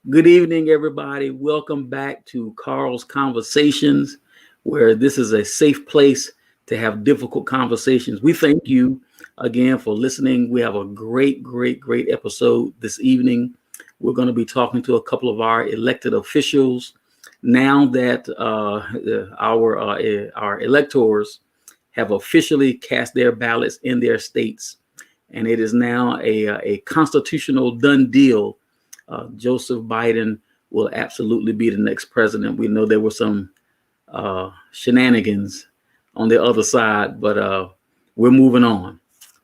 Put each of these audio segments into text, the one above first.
Good evening, everybody. Welcome back to Carl's Conversations, where this is a safe place to have difficult conversations. We thank you again for listening. We have a great episode this evening. We're going to be talking to a couple of our elected officials now that our electors have officially cast their ballots in their states, and it is now a constitutional done deal. Joseph Biden will absolutely be the next president. We know there were some shenanigans on the other side, but we're moving on,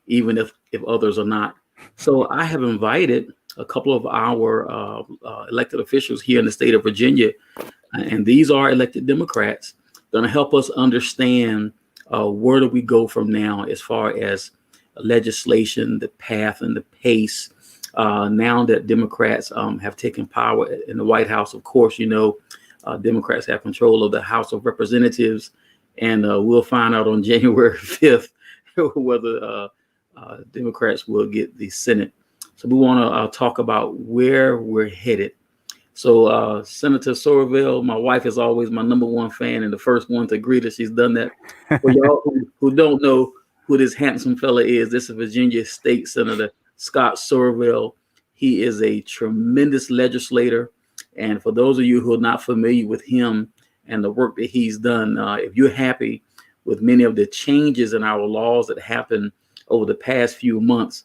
even if others are not. So I have invited a couple of our elected officials here in the state of Virginia, and these are elected Democrats, going to help us understand where do we go from now as far as legislation, the path and the pace. Now that Democrats have taken power in the White House, of course, Democrats have control of the House of Representatives, and we'll find out on January 5th whether Democrats will get the Senate. So we want to talk about where we're headed. So Senator Surovell, my wife is always my number one fan and the first one to greet her. She's done that. For y'all who don't know who this handsome fella is, this is Virginia State Senator Scott Surovell. He is a tremendous legislator. And for those of you who are not familiar with him and the work that he's done, if you're happy with many of the changes in our laws that happened over the past few months,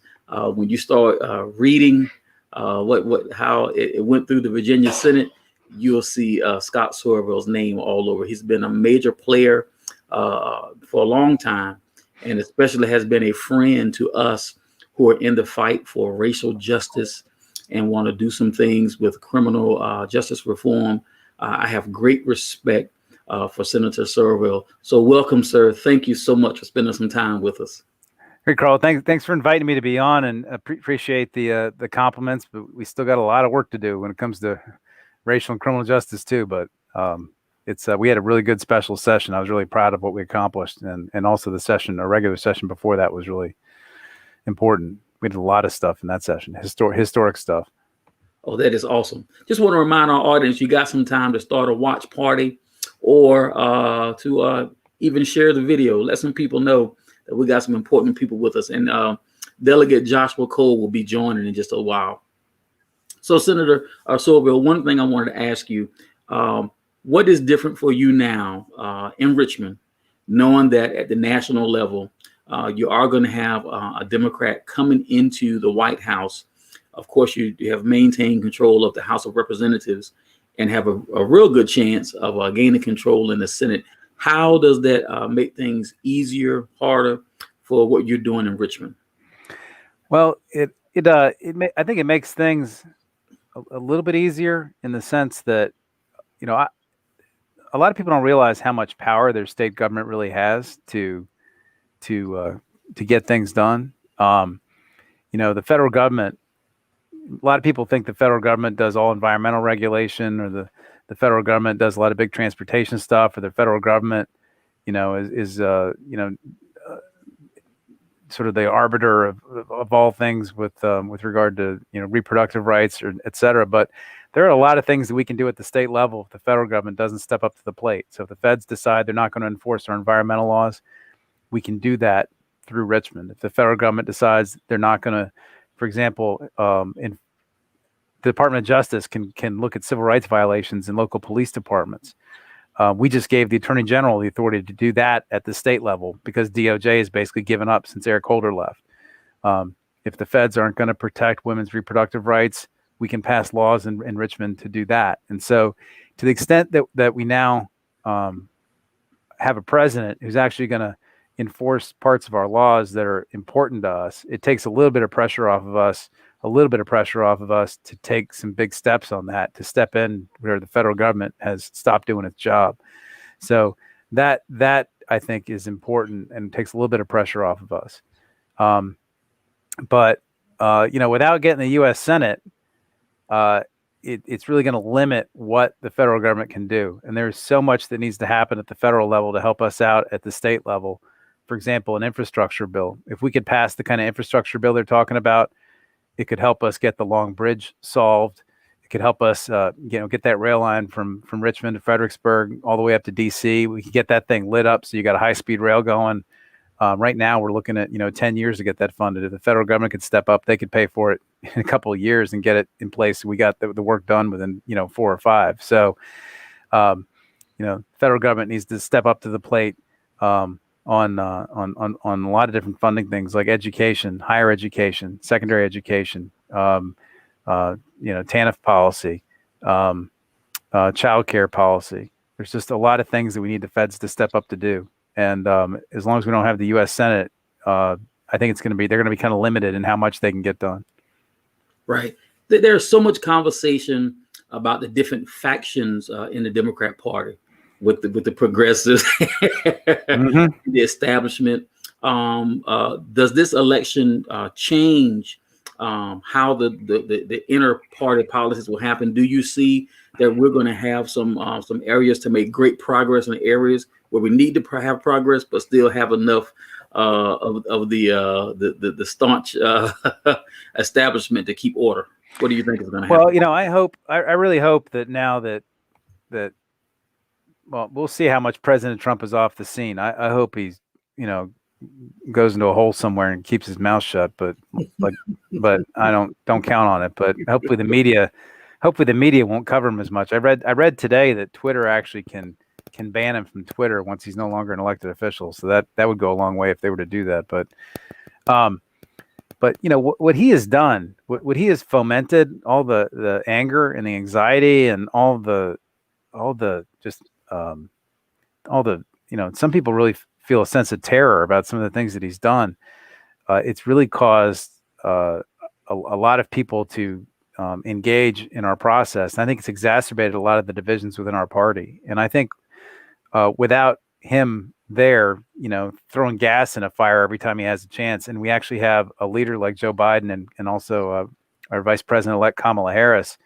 when you start reading how it went through the Virginia Senate, you'll see Scott Surovell's name all over. He's been a major player for a long time, and especially has been a friend to us who are in the fight for racial justice and want to do some things with criminal justice reform. I have great respect for Senator Surovell. So welcome, sir. Thank you so much for spending some time with us. Hey, Carl, thanks for inviting me to be on, and appreciate the compliments, but we still got a lot of work to do when it comes to racial and criminal justice too. But we had a really good special session. I was really proud of what we accomplished, and also our regular session before that was really important. We did a lot of stuff in that session, historic stuff. Oh, that is awesome. Just want to remind our audience, you got some time to start a watch party or to even share the video. Let some people know that we got some important people with us. And Delegate Joshua Cole will be joining in just a while. So Senator Surovell, one thing I wanted to ask you, what is different for you now in Richmond, knowing that at the national level, you are going to have a Democrat coming into the White House? Of course, you have maintained control of the House of Representatives and have a real good chance of gaining control in the Senate. How does that make things easier, harder for what you're doing in Richmond? Well, I think it makes things a little bit easier in the sense that, a lot of people don't realize how much power their state government really has to get things done. The federal government, a lot of people think the federal government does all environmental regulation, or the federal government does a lot of big transportation stuff, or the federal government, is sort of the arbiter of all things with regard to, reproductive rights, or et cetera. But there are a lot of things that we can do at the state level if the federal government doesn't step up to the plate. So if the feds decide they're not going to enforce our environmental laws, we can do that through Richmond. If the federal government decides they're not going to, for example, in the Department of Justice can look at civil rights violations in local police departments. We just gave the Attorney General the authority to do that at the state level because DOJ has basically given up since Eric Holder left. If the feds aren't going to protect women's reproductive rights, we can pass laws in Richmond to do that. And so to the extent that we now have a president who's actually going to enforce parts of our laws that are important to us, it takes a little bit of pressure off of us to take some big steps on that, to step in where the federal government has stopped doing its job. So that I think is important and takes a little bit of pressure off of us. But without getting the U.S. Senate, it's really going to limit what the federal government can do. And there's so much that needs to happen at the federal level to help us out at the state level. For example, an infrastructure bill. If we could pass the kind of infrastructure bill they're talking about, it could help us get the Long Bridge solved. It could help us, get that rail line from Richmond to Fredericksburg all the way up to DC. We could get that thing lit up so you got a high-speed rail going. Right now, we're looking at 10 years to get that funded. If the federal government could step up, they could pay for it in a couple of years and get it in place. We got the work done within 4 or 5. So, the federal government needs to step up to the plate on a lot of different funding things like education, higher education, secondary education, TANF policy, child care policy. There's just a lot of things that we need the feds to step up to do. And as long as we don't have the U.S. Senate, I think they're going to be kind of limited in how much they can get done. Right. There's so much conversation about the different factions in the Democrat Party, with the progressives, the establishment. Does this election change how the inner party policies will happen? Do you see that we're going to have some areas to make great progress in areas where we need to have progress, but still have enough of the staunch establishment to keep order? What do you think is going to happen? Well, I really hope that now that well, we'll see how much President Trump is off the scene. I hope he's goes into a hole somewhere and keeps his mouth shut. But I don't count on it. But hopefully the media won't cover him as much. I read today that Twitter actually can ban him from Twitter once he's no longer an elected official. So that would go a long way if they were to do that. But what he has done, what he has fomented, all the anger and the anxiety and all the some people really feel a sense of terror about some of the things that he's done. It's really caused a lot of people to engage in our process. And I think it's exacerbated a lot of the divisions within our party. And I think without him there, throwing gas in a fire every time he has a chance, and we actually have a leader like Joe Biden and also our Vice President-elect Kamala Harris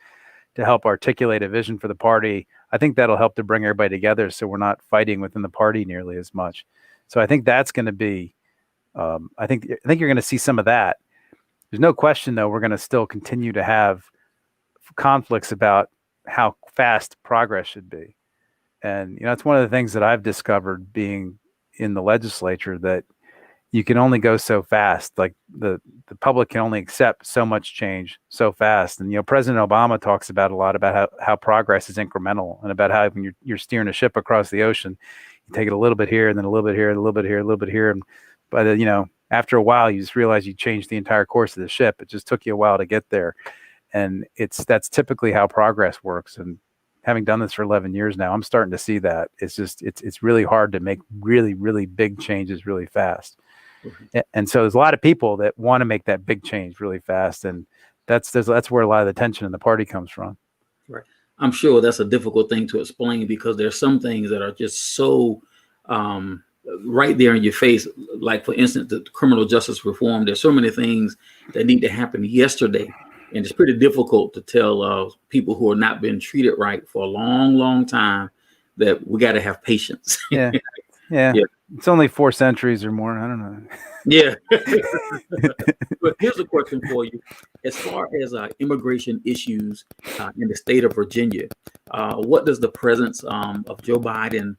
to help articulate a vision for the party, I think that'll help to bring everybody together so we're not fighting within the party nearly as much. So I think that's going to be, I think you're going to see some of that. There's no question, though, we're going to still continue to have conflicts about how fast progress should be. And, it's one of the things that I've discovered being in the legislature, that you can only go so fast. Like the public can only accept so much change so fast. And, President Obama talks about a lot about how progress is incremental, and about how when you're steering a ship across the ocean, you take it a little bit here and then a little bit here, and a little bit here, a little bit here. And by after a while, you just realize you changed the entire course of the ship. It just took you a while to get there. And that's typically how progress works. And having done this for 11 years now, I'm starting to see that. It's really hard to make really, really big changes really fast. Mm-hmm. And so there's a lot of people that want to make that big change really fast. And that's where a lot of the tension in the party comes from. Right. I'm sure that's a difficult thing to explain, because there's some things that are just so right there in your face. Like, for instance, the criminal justice reform. There's so many things that need to happen yesterday. And it's pretty difficult to tell people who are not being treated right for a long, long time that we got to have patience. Yeah. It's only 4 centuries or more. I don't know. Yeah. But here's a question for you. As far as immigration issues in the state of Virginia, what does the presence of Joe Biden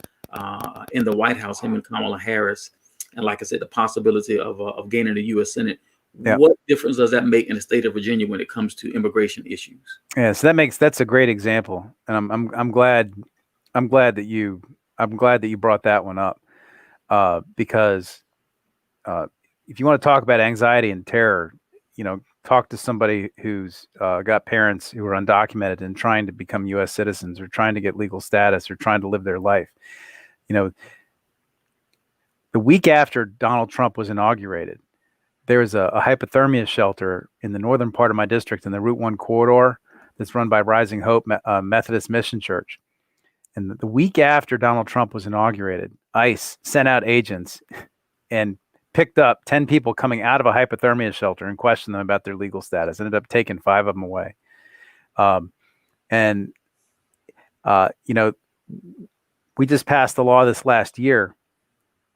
in the White House, him and Kamala Harris, and like I said, the possibility of gaining the U.S. Senate, what difference does that make in the state of Virginia when it comes to immigration issues? Yeah, so that's a great example, and I'm glad that you brought that one up, because if you want to talk about anxiety and terror, talk to somebody who's got parents who are undocumented and trying to become U.S. citizens, or trying to get legal status, or trying to live their life. The week after Donald Trump was inaugurated, there was a hypothermia shelter in the northern part of my district in the Route 1 corridor that's run by Rising Hope Methodist Mission Church. And the week after Donald Trump was inaugurated, ICE sent out agents and picked up 10 people coming out of a hypothermia shelter and questioned them about their legal status. Ended up taking 5 of them away. We just passed the law this last year.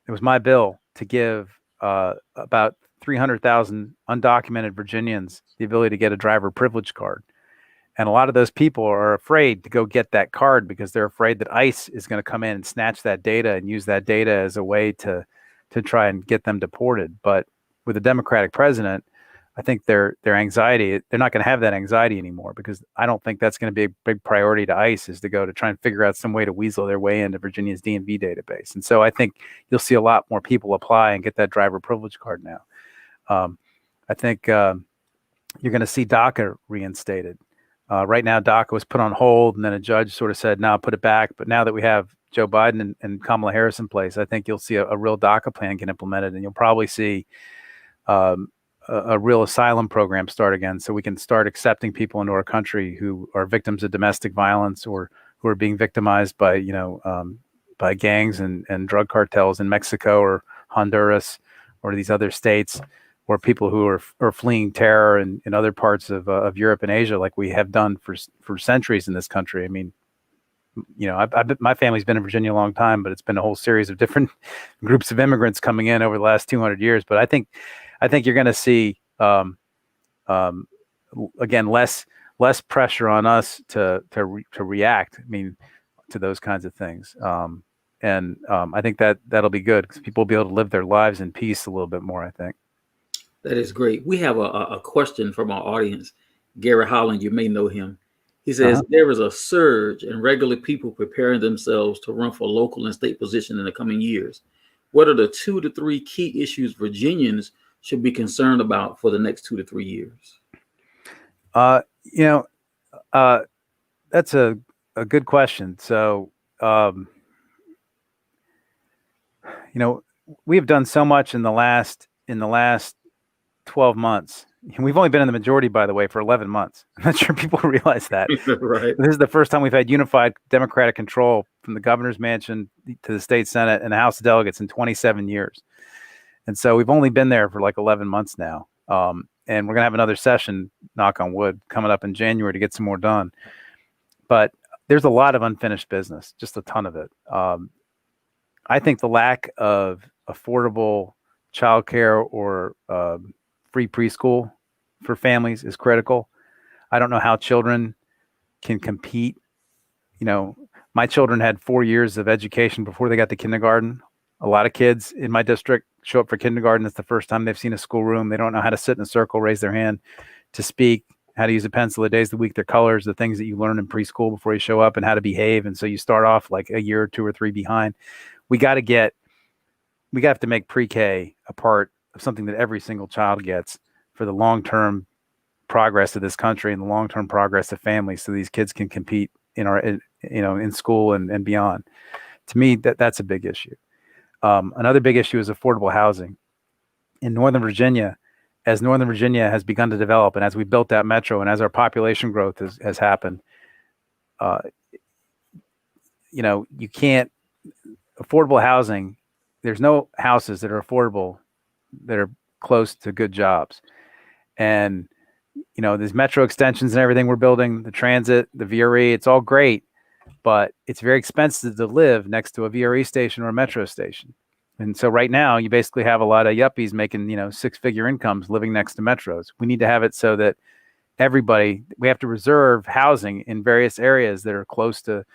It was my bill to give about 300,000 undocumented Virginians the ability to get a driver privilege card. And a lot of those people are afraid to go get that card because they're afraid that ICE is going to come in and snatch that data and use that data as a way to try and get them deported. But with a Democratic president, I think their anxiety, they're not going to have that anxiety anymore, because I don't think that's going to be a big priority to ICE, is to go to try and figure out some way to weasel their way into Virginia's DMV database. And so I think you'll see a lot more people apply and get that driver privilege card now. I think you're going to see DACA reinstated. Right now, DACA was put on hold, and then a judge sort of said, "No, put it back." But now that we have Joe Biden and Kamala Harris in place, I think you'll see a real DACA plan get implemented, and you'll probably see a real asylum program start again, so we can start accepting people into our country who are victims of domestic violence or who are being victimized by by gangs and drug cartels in Mexico or Honduras or these other states, or people who are fleeing terror in other parts of Europe and Asia, like we have done for centuries in this country. I mean, my family's been in Virginia a long time, but it's been a whole series of different groups of immigrants coming in over the last 200 years. But I think you're going to see again less pressure on us to react. I mean, to those kinds of things, and I think that'll be good, because people will be able to live their lives in peace a little bit more, I think. That is great. We have a question from our audience. Gary Holland, you may know him. He says, there is a surge in regular people preparing themselves to run for local and state positions in the coming years. What are the 2 to 3 key issues Virginians should be concerned about for the next 2 to 3 years? That's a good question. So, we have done so much in the last 12 months. We've only been in the majority, by the way, for 11 months. I'm not sure people realize that. Right. This is the first time we've had unified Democratic control from the governor's mansion to the state Senate and the House of Delegates in 27 years. And so we've only been there for like 11 months now. And we're going to have another session, knock on wood, coming up in January to get some more done. But there's a lot of unfinished business, just a ton of it. I think the lack of affordable childcare or free preschool for families is critical. I don't know how children can compete. My children had 4 years of education before they got to kindergarten. A lot of kids in my district show up for kindergarten. It's the first time they've seen a schoolroom. They don't know how to sit in a circle, raise their hand, to speak, how to use a pencil, the days of the week, their colors, the things that you learn in preschool before you show up, and how to behave. And so you start off like a year or 2 or 3 behind. We have to make pre-K a part of something that every single child gets for the long-term progress of this country and the long-term progress of families, so these kids can compete in school and beyond. To me, that's a big issue. Another big issue is affordable housing. In Northern Virginia, as Northern Virginia has begun to develop, and as we built that metro, and as our population growth has happened, you can't affordable housing. There's no houses that are affordable that are close to good jobs. And, there's metro extensions and everything we're building, the transit, the VRE, it's all great, but it's very expensive to live next to a VRE station or a metro station. And so right now you basically have a lot of yuppies making, 6-figure incomes living next to metros. We need to have it so that we have to reserve housing in various areas that are close to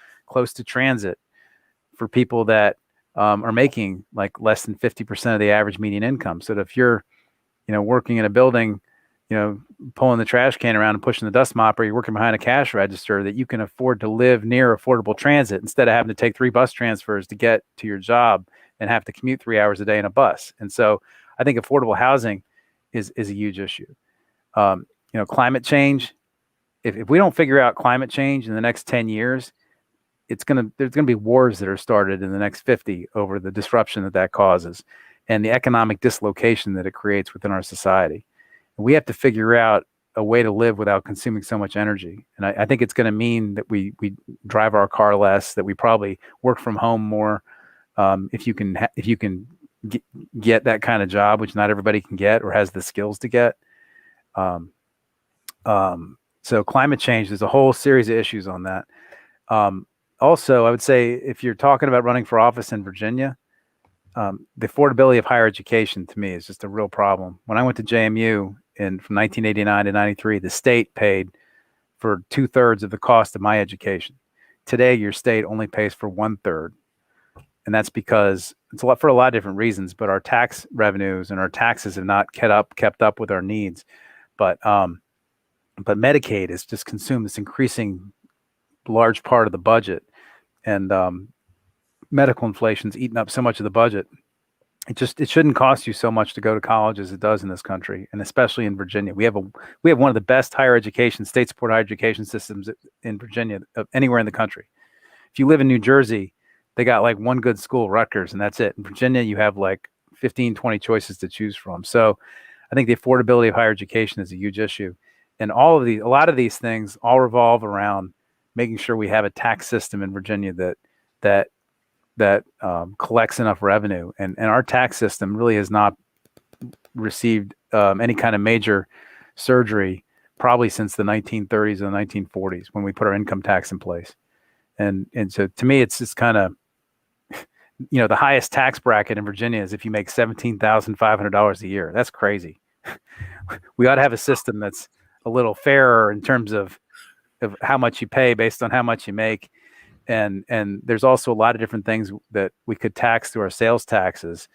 transit for people that are making like less than 50% of the average median income. So that if you're, working in a building, pulling the trash can around and pushing the dust mop, or you're working behind a cash register, that you can afford to live near affordable transit instead of having to take 3 bus transfers to get to your job and have to commute 3 hours a day in a bus. And so I think affordable housing is a huge issue. Climate change, if we don't figure out climate change in the next 10 years, there's going to be wars that are started in the next 50 over the disruption that causes and the economic dislocation that it creates within our society. And we have to figure out a way to live without consuming so much energy. And I think it's going to mean that we drive our car less, that we probably work from home more. If you can get that kind of job, which not everybody can get or has the skills to get. So climate change, there's a whole series of issues on that. Also, I would say if you're talking about running for office in Virginia, the affordability of higher education to me is just a real problem. When I went to JMU from 1989 to 93, the state paid for 2/3 of the cost of my education. Today, your state only pays for 1/3. And that's because it's for a lot of different reasons, but our tax revenues and our taxes have not kept up with our needs. But Medicaid has just consumed this increasing large part of the budget, and medical inflation's eaten up so much of the budget. It shouldn't cost you so much to go to college as it does in this country, and especially in Virginia. We have one of the best state support higher education systems in Virginia of anywhere in the country. If you live in New Jersey, they got like one good school, Rutgers, and that's it. In Virginia, you have like 15, 20 choices to choose from. So I think the affordability of higher education is a huge issue. And a lot of these things all revolve around making sure we have a tax system in Virginia that collects enough revenue. And our tax system really has not received any kind of major surgery probably since the 1930s and the 1940s when we put our income tax in place. And so to me, it's just kind of, the highest tax bracket in Virginia is if you make $17,500 a year. That's crazy. We ought to have a system that's a little fairer in terms of how much you pay based on how much you make. And there's also a lot of different things that we could tax through our sales taxes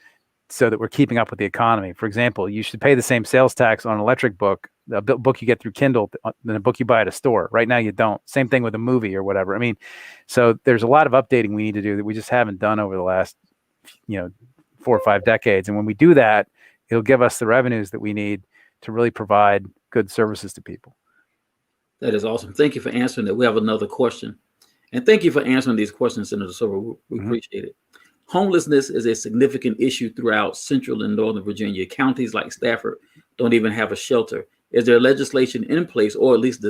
so that we're keeping up with the economy. For example, you should pay the same sales tax on an electric book, a book you get through Kindle, than a book you buy at a store. Right now, you don't. Same thing with a movie or whatever. I mean, so there's a lot of updating we need to do that we just haven't done over the last, 4 or 5 decades. And when we do that, it'll give us the revenues that we need to really provide good services to people. That is awesome. Thank you for answering that. We have another question. And thank you for answering these questions, Senator Silver. We appreciate it. Homelessness is a significant issue throughout Central and Northern Virginia. Counties like Stafford don't even have a shelter. Is there legislation in place, or at least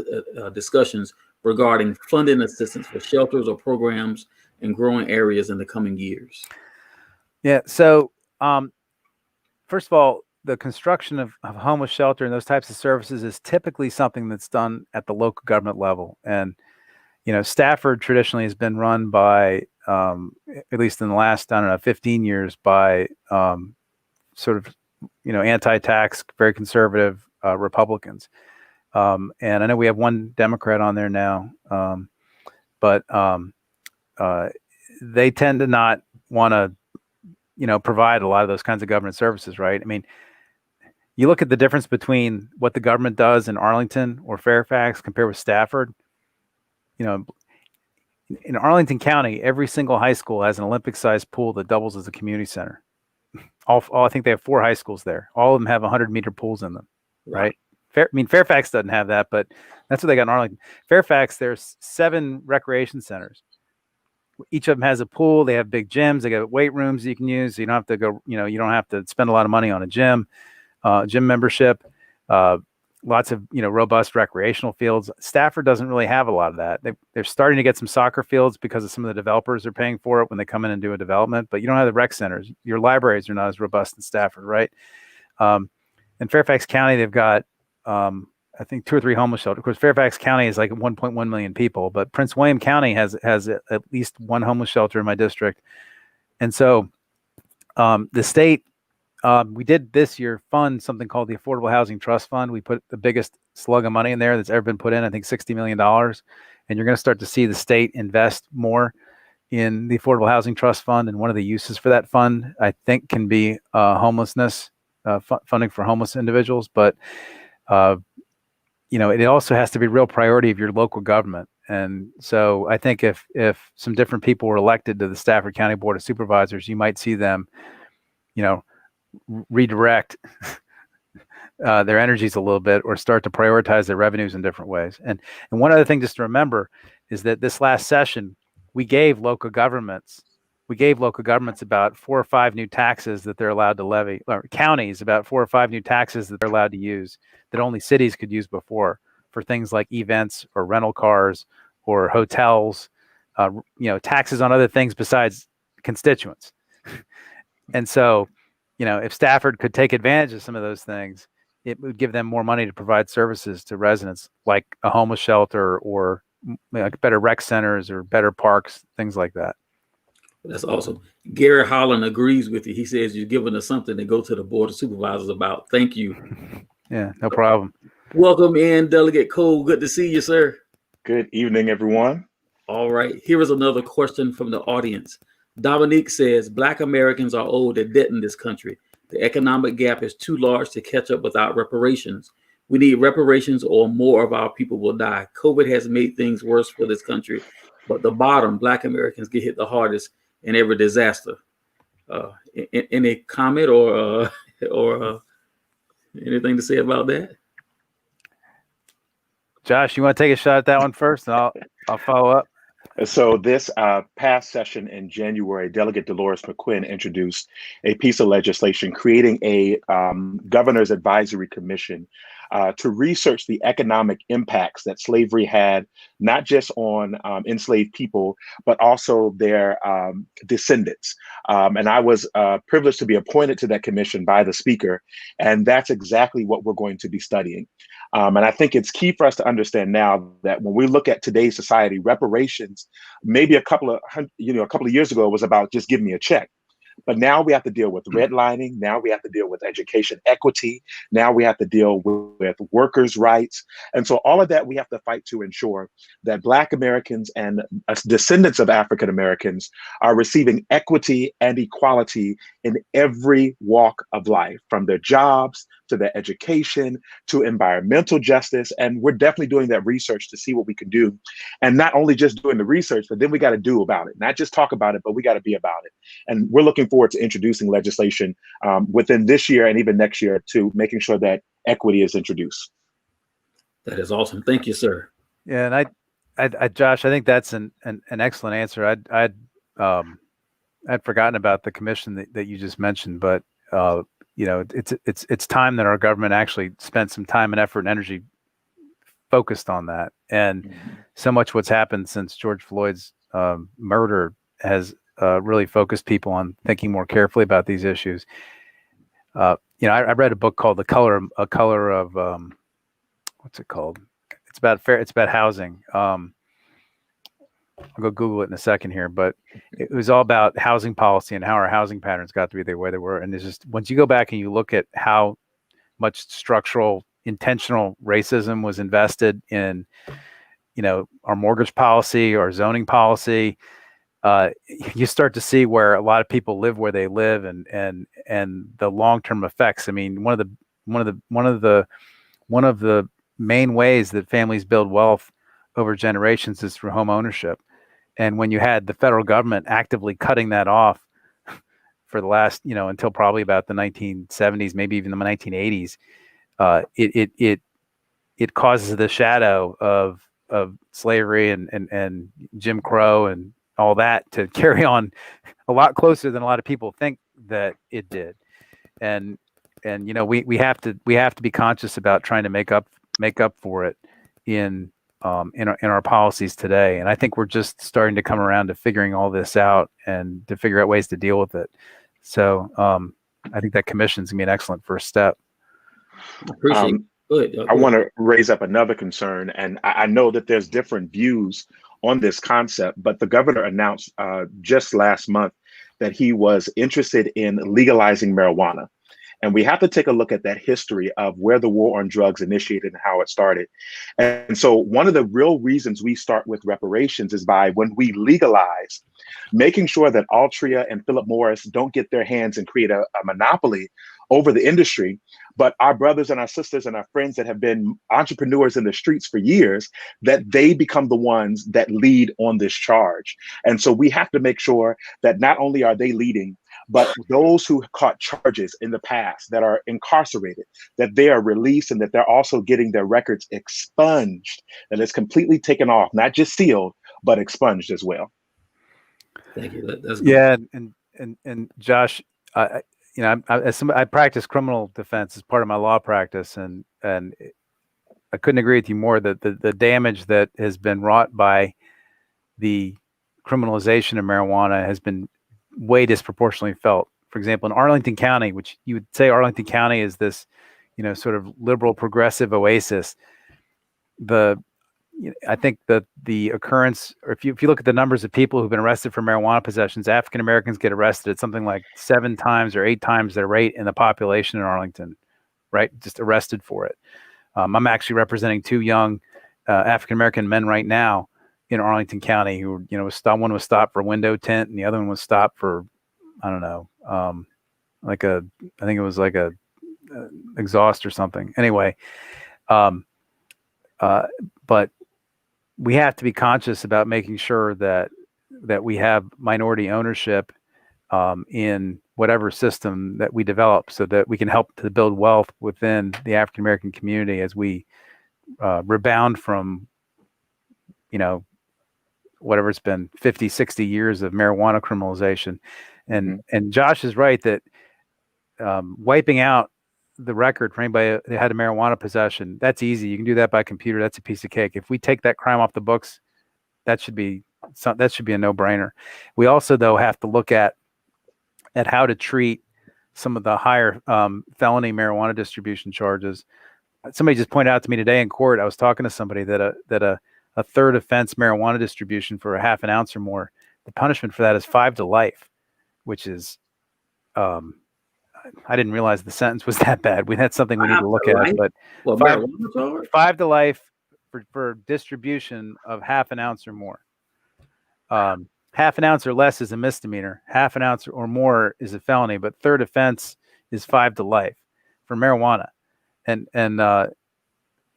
discussions regarding funding assistance for shelters or programs in growing areas in the coming years? Yeah. So, first of all, the construction of homeless shelter and those types of services is typically something that's done at the local government level. And Stafford traditionally has been run by, at least in the last, 15 years, by sort of, anti-tax, very conservative Republicans. And I know we have one Democrat on there now, but they tend to not want to, provide a lot of those kinds of government services, right? I mean, you look at the difference between what the government does in Arlington or Fairfax compared with Stafford. In Arlington County, every single high school has an Olympic-sized pool that doubles as a community center. I think they have 4 high schools there. All of them have 100-meter pools in them, right? Fairfax doesn't have that, but that's what they got in Arlington. Fairfax, there's 7 recreation centers. Each of them has a pool. They have big gyms. They got weight rooms you can use. So you don't have to go, you don't have to spend a lot of money on a gym membership. Lots of, robust recreational fields. Stafford doesn't really have a lot of that. They're starting to get some soccer fields because of some of the developers are paying for it when they come in and do a development, but you don't have the rec centers. Your libraries are not as robust in Stafford, right? In Fairfax County, they've got, I think 2 or 3 homeless shelters. Of course, Fairfax County is like 1.1 million people, but Prince William County has at least 1 homeless shelter in my district. And so the state, we did this year fund something called the Affordable Housing Trust Fund. We put the biggest slug of money in there that's ever been put in, I think $60 million. And you're going to start to see the state invest more in the Affordable Housing Trust Fund. And one of the uses for that fund, I think, can be homelessness, funding for homeless individuals. But, it also has to be a real priority of your local government. And so I think if some different people were elected to the Stafford County Board of Supervisors, you might see them, redirect their energies a little bit or start to prioritize their revenues in different ways. And one other thing just to remember is that this last session, we gave local governments about 4 or 5 new taxes that they're allowed to levy, or counties about 4 or 5 new taxes that they're allowed to use that only cities could use before for things like events or rental cars or hotels, taxes on other things besides constituents. And so, if Stafford could take advantage of some of those things, it would give them more money to provide services to residents, like a homeless shelter or better rec centers or better parks, things like that. That's awesome. Gary Holland agrees with you. He says you're giving us something to go to the Board of Supervisors about. Thank you. Yeah, no problem. Welcome in, Delegate Cole. Good to see you, sir. Good evening, everyone. All right. Here is another question from the audience. Dominique says, Black Americans are owed a debt in this country. The economic gap is too large to catch up without reparations. We need reparations or more of our people will die. COVID has made things worse for this country, but the bottom, Black Americans get hit the hardest in every disaster. Any comment or anything to say about that? Josh, you want to take a shot at that one first, and I'll follow up. So this past session in January, Delegate Dolores McQuinn introduced a piece of legislation creating a governor's advisory commission to research the economic impacts that slavery had, not just on enslaved people, but also their descendants. And I was privileged to be appointed to that commission by the speaker. And that's exactly what we're going to be studying. And I think it's key for us to understand now that when we look at today's society, reparations, maybe a couple of years ago, was about just give me a check. But now we have to deal with redlining. Now we have to deal with education equity. Now we have to deal with workers' rights. And so all of that we have to fight to ensure that Black Americans and descendants of African Americans are receiving equity and equality in every walk of life, from their jobs to their education to environmental justice. And we're definitely doing that research to see what we can do. And not only just doing the research, but then we got to do about it, not just talk about it, but we got to be about it. And we're looking forward to introducing legislation within this year and even next year to making sure that equity is introduced. That is awesome. Thank you, sir. Yeah, and I Josh, I think that's an excellent answer. I'd forgotten about the commission that you just mentioned, but it's time that our government actually spent some time and effort and energy focused on that. And so much what's happened since George Floyd's murder has really focused people on thinking more carefully about these issues. I read a book called A Color of what's it called? It's about housing. I'll go Google it in a second here, but it was all about housing policy and how our housing patterns got to be the way they were. And it's just, once you go back and you look at how much structural, intentional racism was invested in, our mortgage policy, our zoning policy, you start to see where a lot of people live where they live, and the long-term effects. I mean, one of the main ways that families build wealth over generations is through home ownership. And when you had the federal government actively cutting that off for the last, until probably about the 1970s, maybe even the 1980s, it causes the shadow of slavery and Jim Crow and all that to carry on a lot closer than a lot of people think that it did. And we have to be conscious about trying to make up for it in our policies today. And I think we're just starting to come around to figuring all this out and to figure out ways to deal with it. So I think that commission's gonna be an excellent first step. Appreciate it. I want to raise up another concern, and I know that there's different views on this concept, but the governor announced just last month that he was interested in legalizing marijuana. And we have to take a look at that history of where the war on drugs initiated and how it started. And so one of the real reasons we start with reparations is by, when we legalize, making sure that Altria and Philip Morris don't get their hands and create a monopoly over the industry, but our brothers and our sisters and our friends that have been entrepreneurs in the streets for years, that they become the ones that lead on this charge. And so we have to make sure that not only are they leading, but those who caught charges in the past that are incarcerated, that they are released, and that they're also getting their records expunged, that it's completely taken off, not just sealed, but expunged as well. Thank you. That's good. Yeah, and Josh, I practice criminal defense as part of my law practice, and I couldn't agree with you more that the damage that has been wrought by the criminalization of marijuana has been way disproportionately felt. For example, in Arlington County, which you would say Arlington County is this, sort of liberal progressive oasis, I think that the occurrence, or if you look at the numbers of people who've been arrested for marijuana possessions, African Americans get arrested at something like 7 times or 8 times their rate in the population in Arlington, right? Just arrested for it. I'm actually representing 2 young African American men right now in Arlington County who, one was stopped for a window tint and the other one was stopped for, I don't know, I think it was like a exhaust or something. Anyway, but we have to be conscious about making sure that we have minority ownership in whatever system that we develop, so that we can help to build wealth within the African American community as we rebound from, whatever it's been, 50, 60 years of marijuana criminalization. And Josh is right that wiping out the record for anybody that had a marijuana possession, that's easy. You can do that by computer. That's a piece of cake. If we take that crime off the books, that should be a no-brainer. We also, though, have to look at how to treat some of the higher felony marijuana distribution charges. Somebody just pointed out to me today in court, I was talking to somebody that a third offense marijuana distribution for a half an ounce or more, the punishment for that is 5 to life, which is, I didn't realize the sentence was that bad. That's something we need to look at. But 5 to life for distribution of half an ounce or more. Half an ounce or less is a misdemeanor. Half an ounce or more is a felony. But third offense is 5 to life for marijuana. And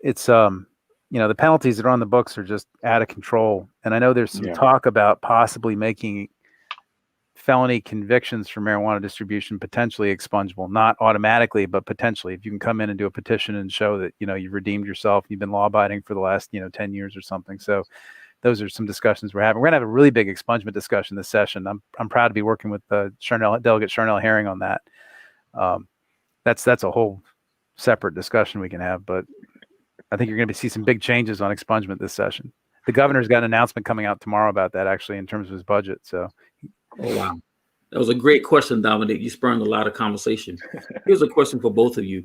it's the penalties that are on the books are just out of control. And I know there's some talk about possibly making felony convictions for marijuana distribution potentially expungible, not automatically, but potentially. If you can come in and do a petition and show that you've redeemed yourself, you've been law abiding for the last 10 years or something. So those are some discussions we're having. We're gonna have a really big expungement discussion this session. I'm proud to be working with Delegate Charnell Herring on that. That's a whole separate discussion we can have, but I think you're going to see some big changes on expungement this session. The governor's got an announcement coming out tomorrow about that, actually, in terms of his budget. So, oh wow, that was a great question, Dominic. You sprung a lot of conversation. Here's a question for both of you.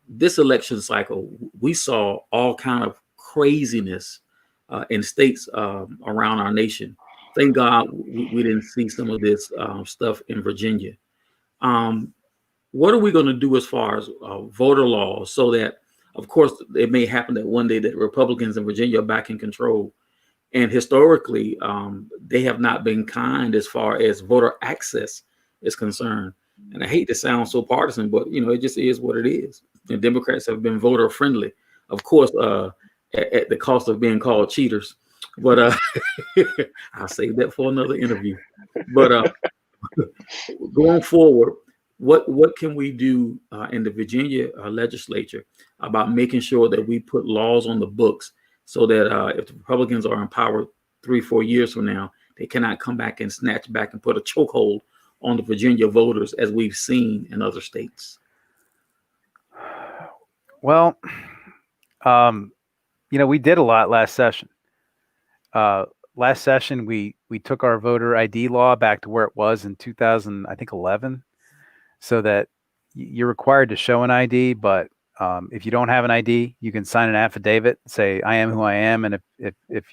This election cycle, we saw all kind of craziness in states around our nation. Thank God we didn't see some of this stuff in Virginia. What are we going to do as far as voter laws, so that, of course, it may happen that one day that Republicans in Virginia are back in control. And historically, they have not been kind as far as voter access is concerned. And I hate to sound so partisan, but, it just is what it is. And Democrats have been voter friendly, of course, at the cost of being called cheaters. But I'll save that for another interview. But going forward, what can we do in the Virginia legislature about making sure that we put laws on the books, so that if the Republicans are in power 3-4 years from now, they cannot come back and snatch back and put a chokehold on the Virginia voters, as we've seen in other states? Well, we did a lot last session. Last session, we took our voter ID law back to where it was in 2011, so that you're required to show an ID, but if you don't have an ID, you can sign an affidavit, say I am who I am, and if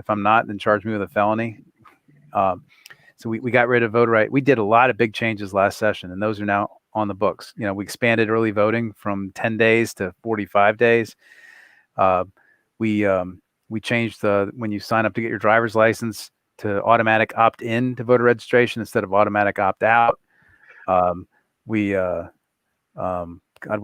I'm not, then charge me with a felony. So we got rid of voter ID. We did a lot of big changes last session, and those are now on the books. We expanded early voting from 10 days to 45 days. We changed when you sign up to get your driver's license to automatic opt-in to voter registration instead of automatic opt-out. We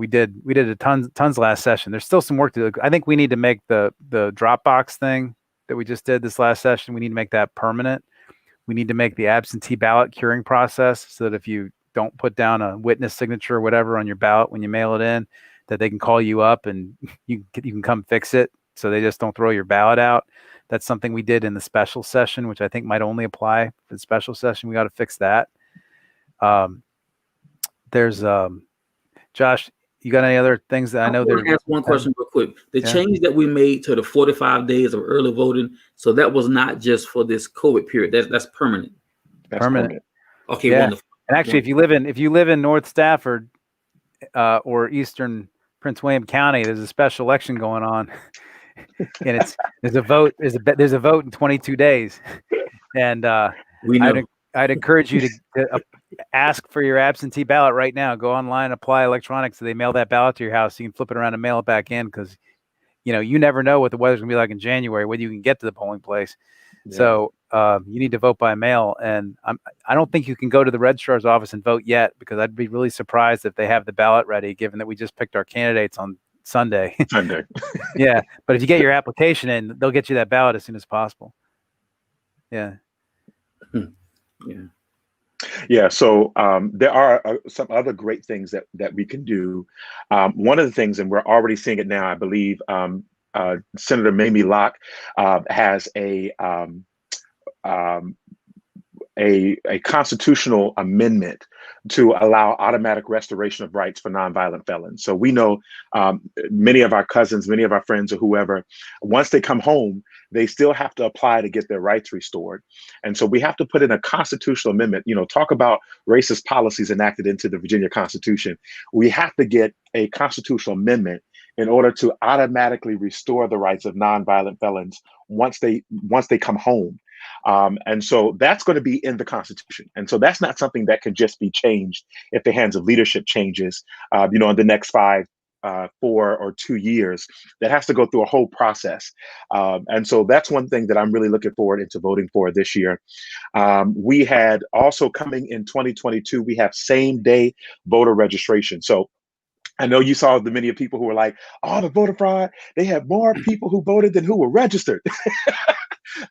did a tons last session. There's still some work to do. I think we need to make the Dropbox thing that we just did this last session, we need to make that permanent. We need to make the absentee ballot curing process so that if you don't put down a witness signature or whatever on your ballot when you mail it in, that they can call you up and you can come fix it, so they just don't throw your ballot out. That's something we did in the special session, which I think might only apply for the special session. We got to fix that. There's Josh, you got any other things that I know? I want to ask one question real quick. The change that we made to the 45 days of early voting, so that was not just for this COVID period. That's permanent. That's permanent. Okay, yeah. Wonderful. And actually, if you live in North Stafford or Eastern Prince William County, there's a special election going on, and there's a vote in 22 days, and we know. I'd encourage you to ask for your absentee ballot right now. Go online, apply electronic, so they mail that ballot to your house. You can flip it around and mail it back in, because you never know what the weather's gonna be like in January, whether you can get to the polling place. Yeah. So you need to vote by mail, and I don't think you can go to the registrar's office and vote yet, because I'd be really surprised if they have the ballot ready, given that we just picked our candidates on Sunday. Sunday. Yeah, but if you get your application in, they'll get you that ballot as soon as possible. Yeah. Yeah. Yeah, so there are some other great things that we can do. One of the things, and we're already seeing it now, I believe Senator Mamie Locke has a constitutional amendment to allow automatic restoration of rights for nonviolent felons. So we know many of our cousins, many of our friends, or whoever, once they come home, they still have to apply to get their rights restored. And so we have to put in a constitutional amendment, talk about racist policies enacted into the Virginia Constitution. We have to get a constitutional amendment in order to automatically restore the rights of nonviolent felons once they come home. And so that's going to be in the Constitution. And so that's not something that can just be changed if the hands of leadership changes, in the next 4 or 2 years. That has to go through a whole process. And so that's one thing that I'm really looking forward into voting for this year. We had also, coming in 2022, we have same day voter registration. So I know you saw the many of people who were like, oh, the voter fraud, they have more people who voted than who were registered.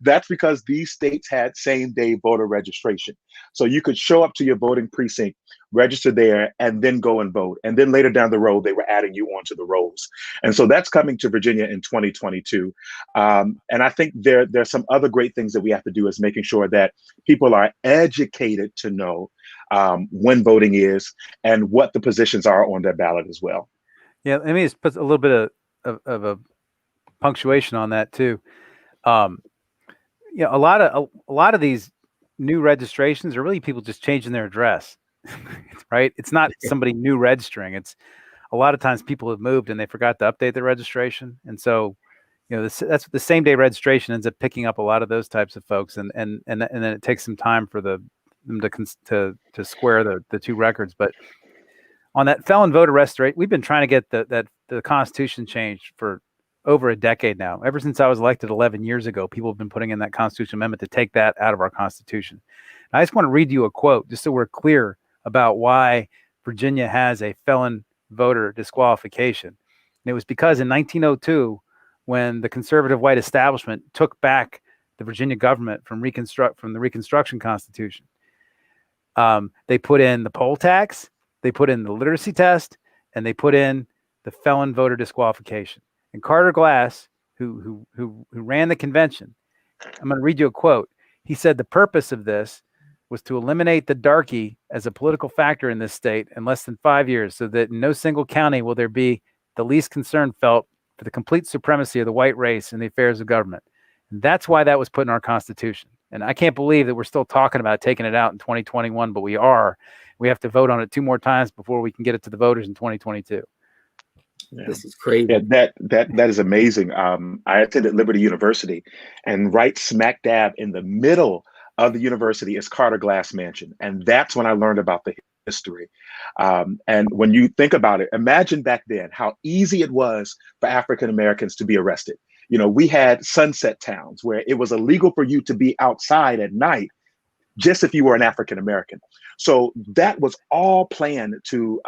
That's because these states had same day voter registration. So you could show up to your voting precinct, register there, and then go and vote. And then later down the road, they were adding you onto the rolls. And so that's coming to Virginia in 2022. And I think there's some other great things that we have to do, is making sure that people are educated to know when voting is and what the positions are on their ballot as well. Yeah, let me just put a little bit of a punctuation on that too. A lot of these new registrations are really people just changing their address, right? It's not somebody new registering. It's a lot of times people have moved and they forgot to update their registration, and so that's the same day registration ends up picking up a lot of those types of folks, and then it takes some time for them to square the two records. But on that felon voter restoration, we've been trying to get the Constitution changed for over a decade now. Ever since I was elected 11 years ago, people have been putting in that constitutional amendment to take that out of our Constitution. And I just want to read you a quote, just so we're clear about why Virginia has a felon voter disqualification. And it was because in 1902, when the conservative white establishment took back the Virginia government from the Reconstruction Constitution, they put in the poll tax, they put in the literacy test, and they put in the felon voter disqualification. And Carter Glass, who ran the convention, I'm going to read you a quote. He said the purpose of this was to eliminate the darky as a political factor in this state in less than 5 years, so that in no single county will there be the least concern felt for the complete supremacy of the white race in the affairs of government. And that's why that was put in our Constitution. And I can't believe that we're still talking about taking it out in 2021, but we are. We have to vote on it 2 more times before we can get it to the voters in 2022. Yeah. This is crazy. Yeah, that is amazing. I attended Liberty University, and right smack dab in the middle of the university is Carter Glass Mansion, and that's when I learned about the history. And when you think about it, imagine back then how easy it was for African Americans to be arrested. We had sunset towns where it was illegal for you to be outside at night, just if you were an African American. So that was all planned to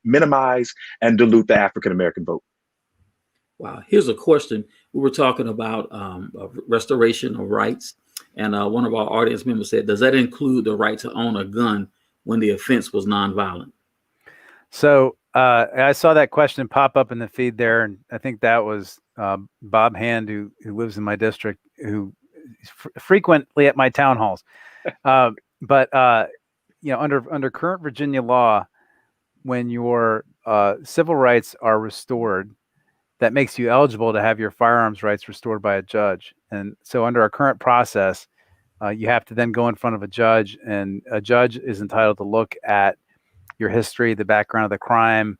minimize and dilute the African American vote. Wow. Here's a question. We were talking about restoration of rights, and one of our audience members said, does that include the right to own a gun when the offense was nonviolent? So I saw that question pop up in the feed there, and I think that was Bob Hand, who lives in my district, who is frequently at my town halls. But under current Virginia law, when your civil rights are restored, that makes you eligible to have your firearms rights restored by a judge. And so under our current process, you have to then go in front of a judge, and a judge is entitled to look at your history, the background of the crime,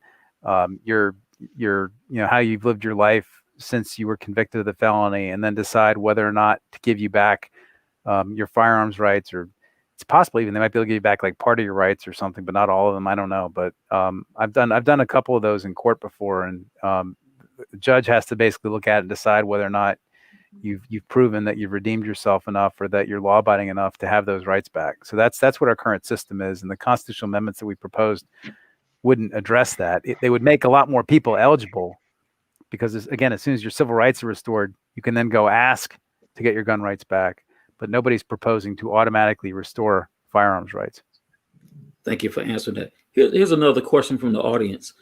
your how you've lived your life since you were convicted of the felony, and then decide whether or not to give you back your firearms rights, or it's possible even they might be able to give you back like part of your rights or something, but not all of them. I don't know. But I've done a couple of those in court before, and the judge has to basically look at it and decide whether or not you've proven that you've redeemed yourself enough or that you're law abiding enough to have those rights back. So that's what our current system is, and the constitutional amendments that we proposed wouldn't address that. They would make a lot more people eligible, because again, as soon as your civil rights are restored, you can then go ask to get your gun rights back. But nobody's proposing to automatically restore firearms rights. Thank you for answering that. Here's another question from the audience.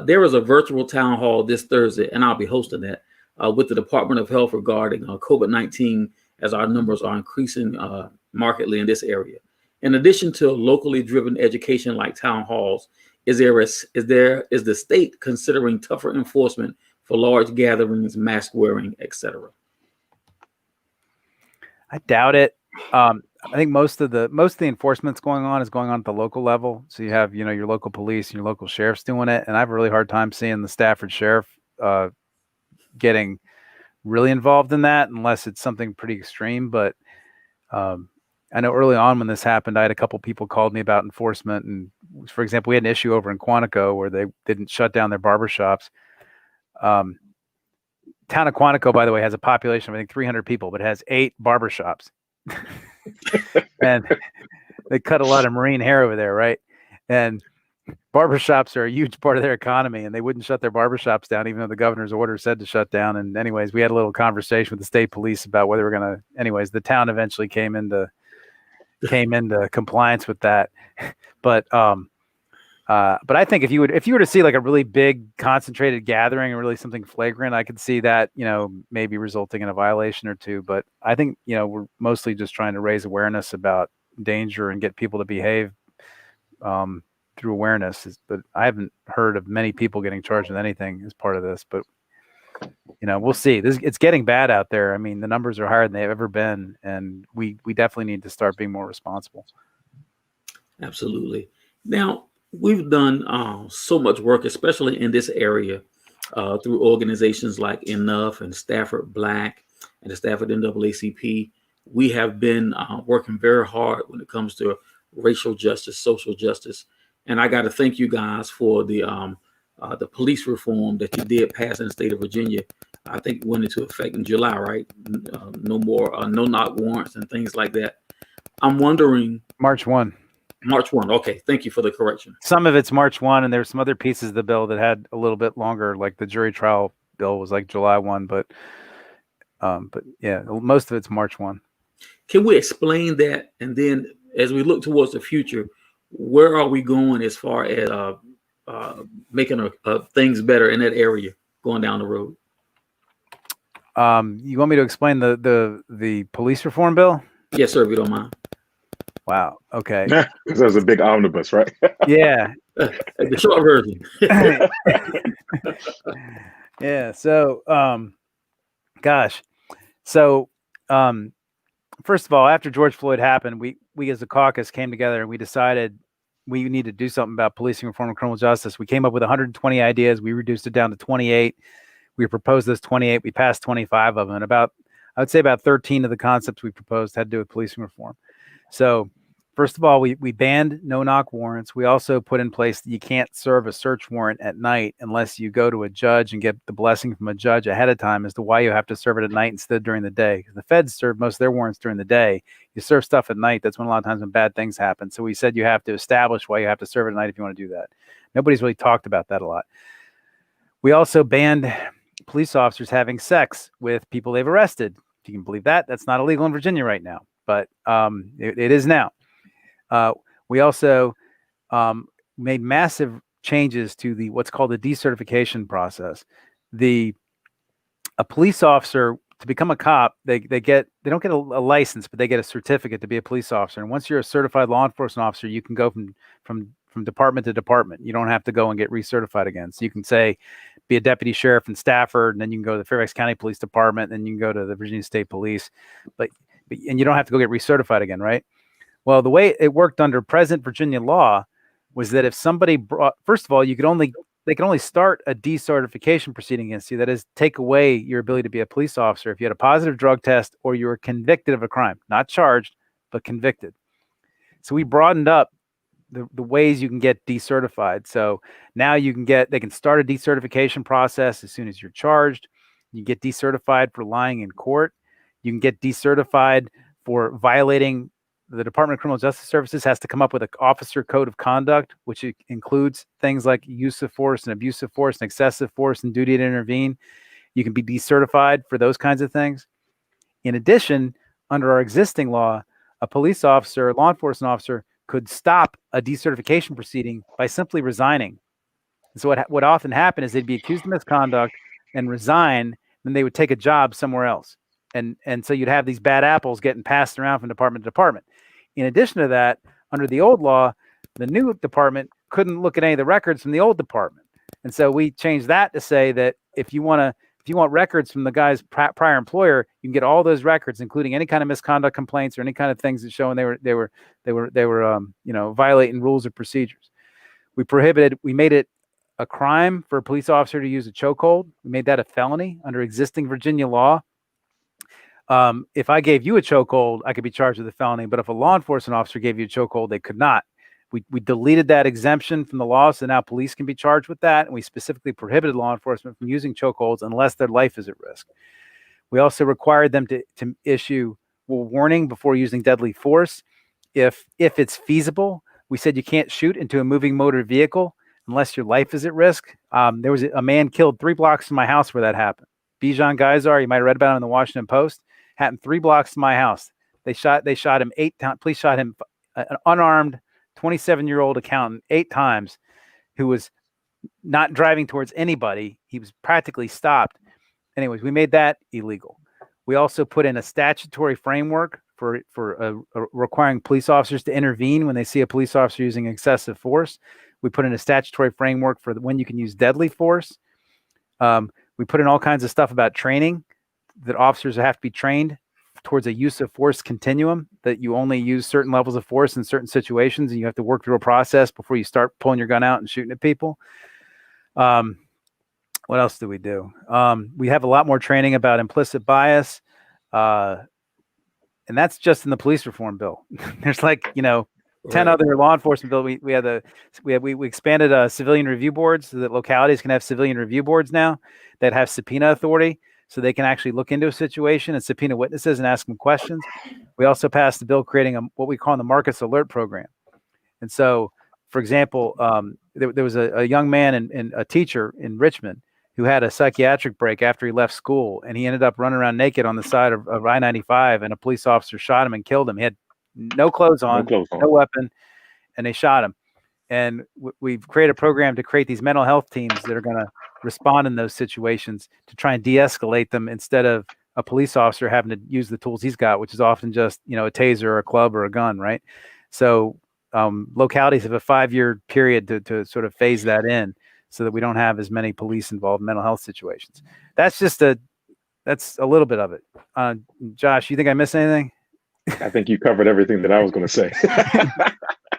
There is a virtual town hall this Thursday, and I'll be hosting that with the Department of Health regarding COVID-19, as our numbers are increasing markedly in this area. In addition to locally driven education like town halls, is the state considering tougher enforcement for large gatherings, mask wearing, etc.? I doubt it. I think most of the enforcement that's going on is going on at the local level. So you have, your local police and your local sheriffs doing it. And I have a really hard time seeing the Stafford sheriff getting really involved in that unless it's something pretty extreme. But I know early on when this happened, I had a couple people called me about enforcement. And for example, we had an issue over in Quantico where they didn't shut down their barbershops. Town of Quantico, by the way, has a population of, I think, 300 people, but it has 8 barbershops. And they cut a lot of marine hair over there, right? And barbershops are a huge part of their economy, and they wouldn't shut their barbershops down, even though the governor's order said to shut down. And anyways, we had a little conversation with the state police about whether we're going to, anyways, the town eventually came into compliance with that. But I think if you were to see like a really big concentrated gathering and really something flagrant, I could see that, maybe resulting in a violation or two. But I think, we're mostly just trying to raise awareness about danger and get people to behave through awareness. But I haven't heard of many people getting charged with anything as part of this. But, we'll see. It's getting bad out there. I mean, the numbers are higher than they've ever been. And we definitely need to start being more responsible. Absolutely. Now, we've done so much work, especially in this area, through organizations like Enough and Stafford Black and the Stafford NAACP. We have been working very hard when it comes to racial justice, social justice. And I got to thank you guys for the police reform that you did pass in the state of Virginia. I think went into effect in July, right? No more no-knock warrants and things like that. I'm wondering. March 1. Okay, thank you for the correction. Some of it's March 1, and there's some other pieces of the bill that had a little bit longer, like the jury trial bill was like July 1, but yeah, most of it's March 1. Can we explain that? And then as we look towards the future, where are we going as far as making things better in that area going down the road? You want me to explain the police reform bill? Yes, sir, if you don't mind. Wow. Okay. Because that was a big omnibus, right? Yeah. The short version. Yeah. So, gosh. So, first of all, after George Floyd happened, we as a caucus came together and we decided we need to do something about policing reform and criminal justice. We came up with 120 ideas. We reduced it down to 28. We proposed those 28. We passed 25 of them. And I would say about 13 of the concepts we proposed had to do with policing reform. So first of all, we banned no-knock warrants. We also put in place that you can't serve a search warrant at night unless you go to a judge and get the blessing from a judge ahead of time as to why you have to serve it at night instead of during the day. Because the feds serve most of their warrants during the day. You serve stuff at night. That's when a lot of times when bad things happen. So we said you have to establish why you have to serve it at night if you want to do that. Nobody's really talked about that a lot. We also banned police officers having sex with people they've arrested. If you can believe that, that's not illegal in Virginia right now. But it is now. We also made massive changes to what's called the decertification process. A police officer, to become a cop, they don't get a license, but they get a certificate to be a police officer. And once you're a certified law enforcement officer, you can go from department to department. You don't have to go and get recertified again. So you can say, be a deputy sheriff in Stafford, and then you can go to the Fairfax County Police Department, and then you can go to the Virginia State Police. And you don't have to go get recertified again, right? Well, the way it worked under present Virginia law was that if somebody first of all, they can only start a decertification proceeding against you. That is, take away your ability to be a police officer if you had a positive drug test or you were convicted of a crime, not charged, but convicted. So we broadened up the ways you can get decertified. So now they can start a decertification process as soon as you're charged. You get decertified for lying in court. You can get decertified for violating. The Department of Criminal Justice Services has to come up with an officer code of conduct, which includes things like use of force and abuse of force and excessive force and duty to intervene. You can be decertified for those kinds of things. In addition, under our existing law, a police officer, law enforcement officer could stop a decertification proceeding by simply resigning. And so what often happened is they'd be accused of misconduct and resign, then they would take a job somewhere else. And so you'd have these bad apples getting passed around from department to department. In addition to that, under the old law, the new department couldn't look at any of the records from the old department. And so we changed that to say that if you want records from the guy's prior employer, you can get all those records, including any kind of misconduct complaints or any kind of things that showing they were violating rules or procedures. We made it a crime for a police officer to use a chokehold. We made that a felony under existing Virginia law. If I gave you a chokehold, I could be charged with a felony, but if a law enforcement officer gave you a chokehold, they could not. We deleted that exemption from the law, so now police can be charged with that, and we specifically prohibited law enforcement from using chokeholds unless their life is at risk. We also required them to issue a warning before using deadly force. If it's feasible, we said you can't shoot into a moving motor vehicle unless your life is at risk. There was a man killed 3 blocks from my house where that happened. Bijan Geisar, you might have read about him in the Washington Post, happened 3 blocks from my house. They shot him 8 times. Police shot him, an unarmed 27-year-old accountant, 8 times, who was not driving towards anybody. He was practically stopped. Anyways, we made that illegal. We also put in a statutory framework for requiring police officers to intervene when they see a police officer using excessive force. We put in a statutory framework for when you can use deadly force. We put in all kinds of stuff about training, that officers have to be trained towards a use of force continuum, that you only use certain levels of force in certain situations, and you have to work through a process before you start pulling your gun out and shooting at people. What else do we do? We have a lot more training about implicit bias, and that's just in the police reform bill. There's 10 other law enforcement bills. We expanded civilian review boards so that localities can have civilian review boards now that have subpoena authority, so they can actually look into a situation and subpoena witnesses and ask them questions. We also passed the bill creating what we call the Marcus Alert Program. And so, for example, there was a young man and a teacher in Richmond who had a psychiatric break after he left school, and he ended up running around naked on the side of I-95, and a police officer shot him and killed him. He had no clothes on, no weapon, and they shot him. And we've created a program to create these mental health teams that are going to respond in those situations to try and de-escalate them, instead of a police officer having to use the tools he's got, which is often just, a taser or a club or a gun, right? So localities have a 5-year period to sort of phase that in, so that we don't have as many police involved in mental health situations. That's a little bit of it. Josh, you think I missed anything? I think you covered everything that I was going to say.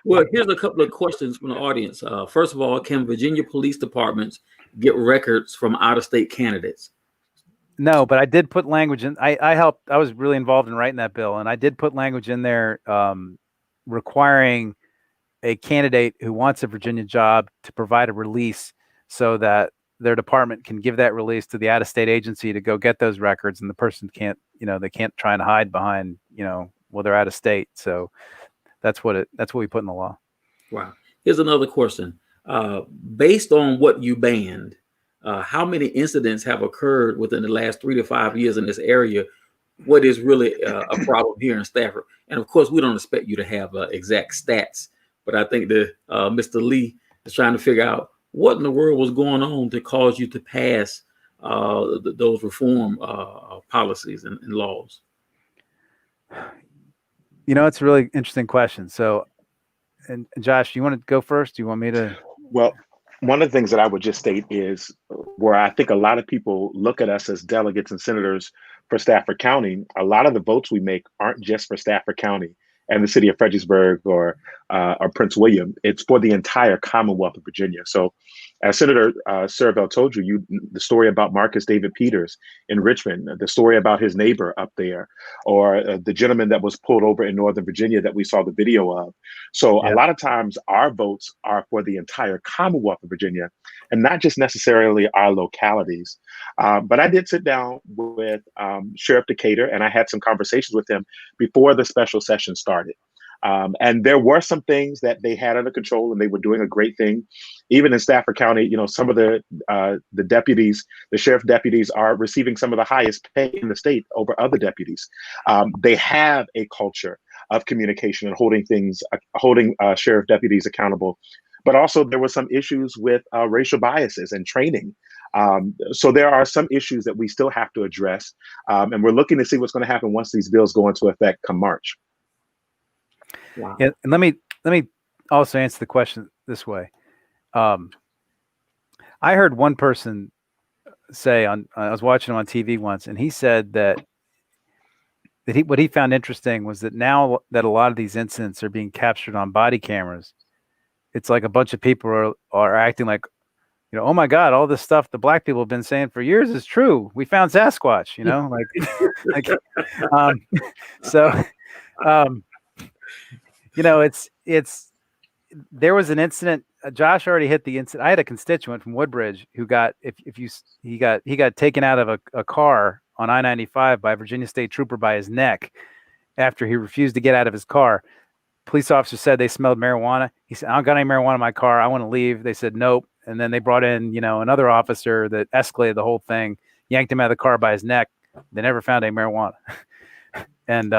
Well, here's a couple of questions from the audience. First of all, can Virginia police departments get records from out-of-state candidates? No, but I did put language in. I helped. I was really involved in writing that bill, and I did put language in there requiring a candidate who wants a Virginia job to provide a release, so that their department can give that release to the out-of-state agency to go get those records, and the person can't, they can't try and hide behind, they're out of state. So that's what we put in the law. Wow. Here's another question. Based on what you banned, how many incidents have occurred within the last 3 to 5 years in this area? What is really a problem here in Stafford? And of course, we don't expect you to have exact stats, but I think that Mr. Lee is trying to figure out what in the world was going on to cause you to pass those reform policies and laws. It's a really interesting question. So, and Josh, you want to go first? Do you want me to? Well, one of the things that I would just state is where I think a lot of people look at us as delegates and senators for Stafford County. A lot of the votes we make aren't just for Stafford County and the city of Fredericksburg or Prince William. It's for the entire Commonwealth of Virginia. So As Senator Surovell told you, the story about Marcus David Peters in Richmond, the story about his neighbor up there, or the gentleman that was pulled over in Northern Virginia that we saw the video of. So a lot of times our votes are for the entire Commonwealth of Virginia and not just necessarily our localities. But I did sit down with Sheriff Decatur, and I had some conversations with him before the special session started. And there were some things that they had under control, and they were doing a great thing. Even in Stafford County, you know, some of the deputies, the sheriff deputies, are receiving some of the highest pay in the state over other deputies. They have a culture of communication and holding sheriff deputies accountable. But also, there were some issues with racial biases and training. So there are some issues that we still have to address, and we're looking to see what's going to happen once these bills go into effect come March. Wow. Yeah, and let me also answer the question this way. I heard one person say I was watching him on TV once, and he said that what he found interesting was that now that a lot of these incidents are being captured on body cameras, it's like a bunch of people are acting like, you know, oh my God, all this stuff the black people have been saying for years is true. We found Sasquatch, you know, you know, it's there was an incident. Josh already hit the incident. I had a constituent from Woodbridge who got he got taken out of a car on I-95 by a Virginia State trooper by his neck after he refused to get out of his car. Police officer said they smelled marijuana. He said, I don't got any marijuana in my car. I want to leave. They said, nope. And then they brought in, you know, another officer that escalated the whole thing, yanked him out of the car by his neck. They never found any marijuana. And,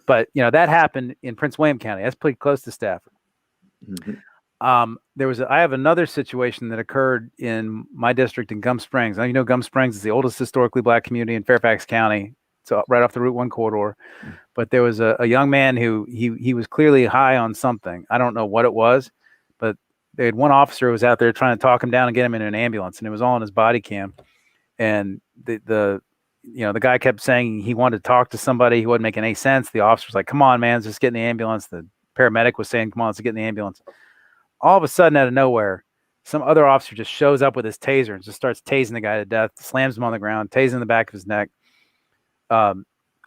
but you know, that happened in Prince William County. That's pretty close to Stafford. Mm-hmm. I have another situation that occurred in my district in Gum Springs. Now, you know, Gum Springs is the oldest historically black community in Fairfax County. So right off the Route 1 corridor. But there was a young man who he was clearly high on something. I don't know what it was, but they had one officer who was out there trying to talk him down and get him in an ambulance, and it was all on his body cam. And the guy kept saying he wanted to talk to somebody. He wasn't making any sense. The officer was like, come on, man, let's just get in the ambulance. The paramedic was saying, come on, let's get in the ambulance. All of a sudden, out of nowhere, some other officer just shows up with his taser and just starts tasing the guy to death, slams him on the ground, tasing the back of his neck.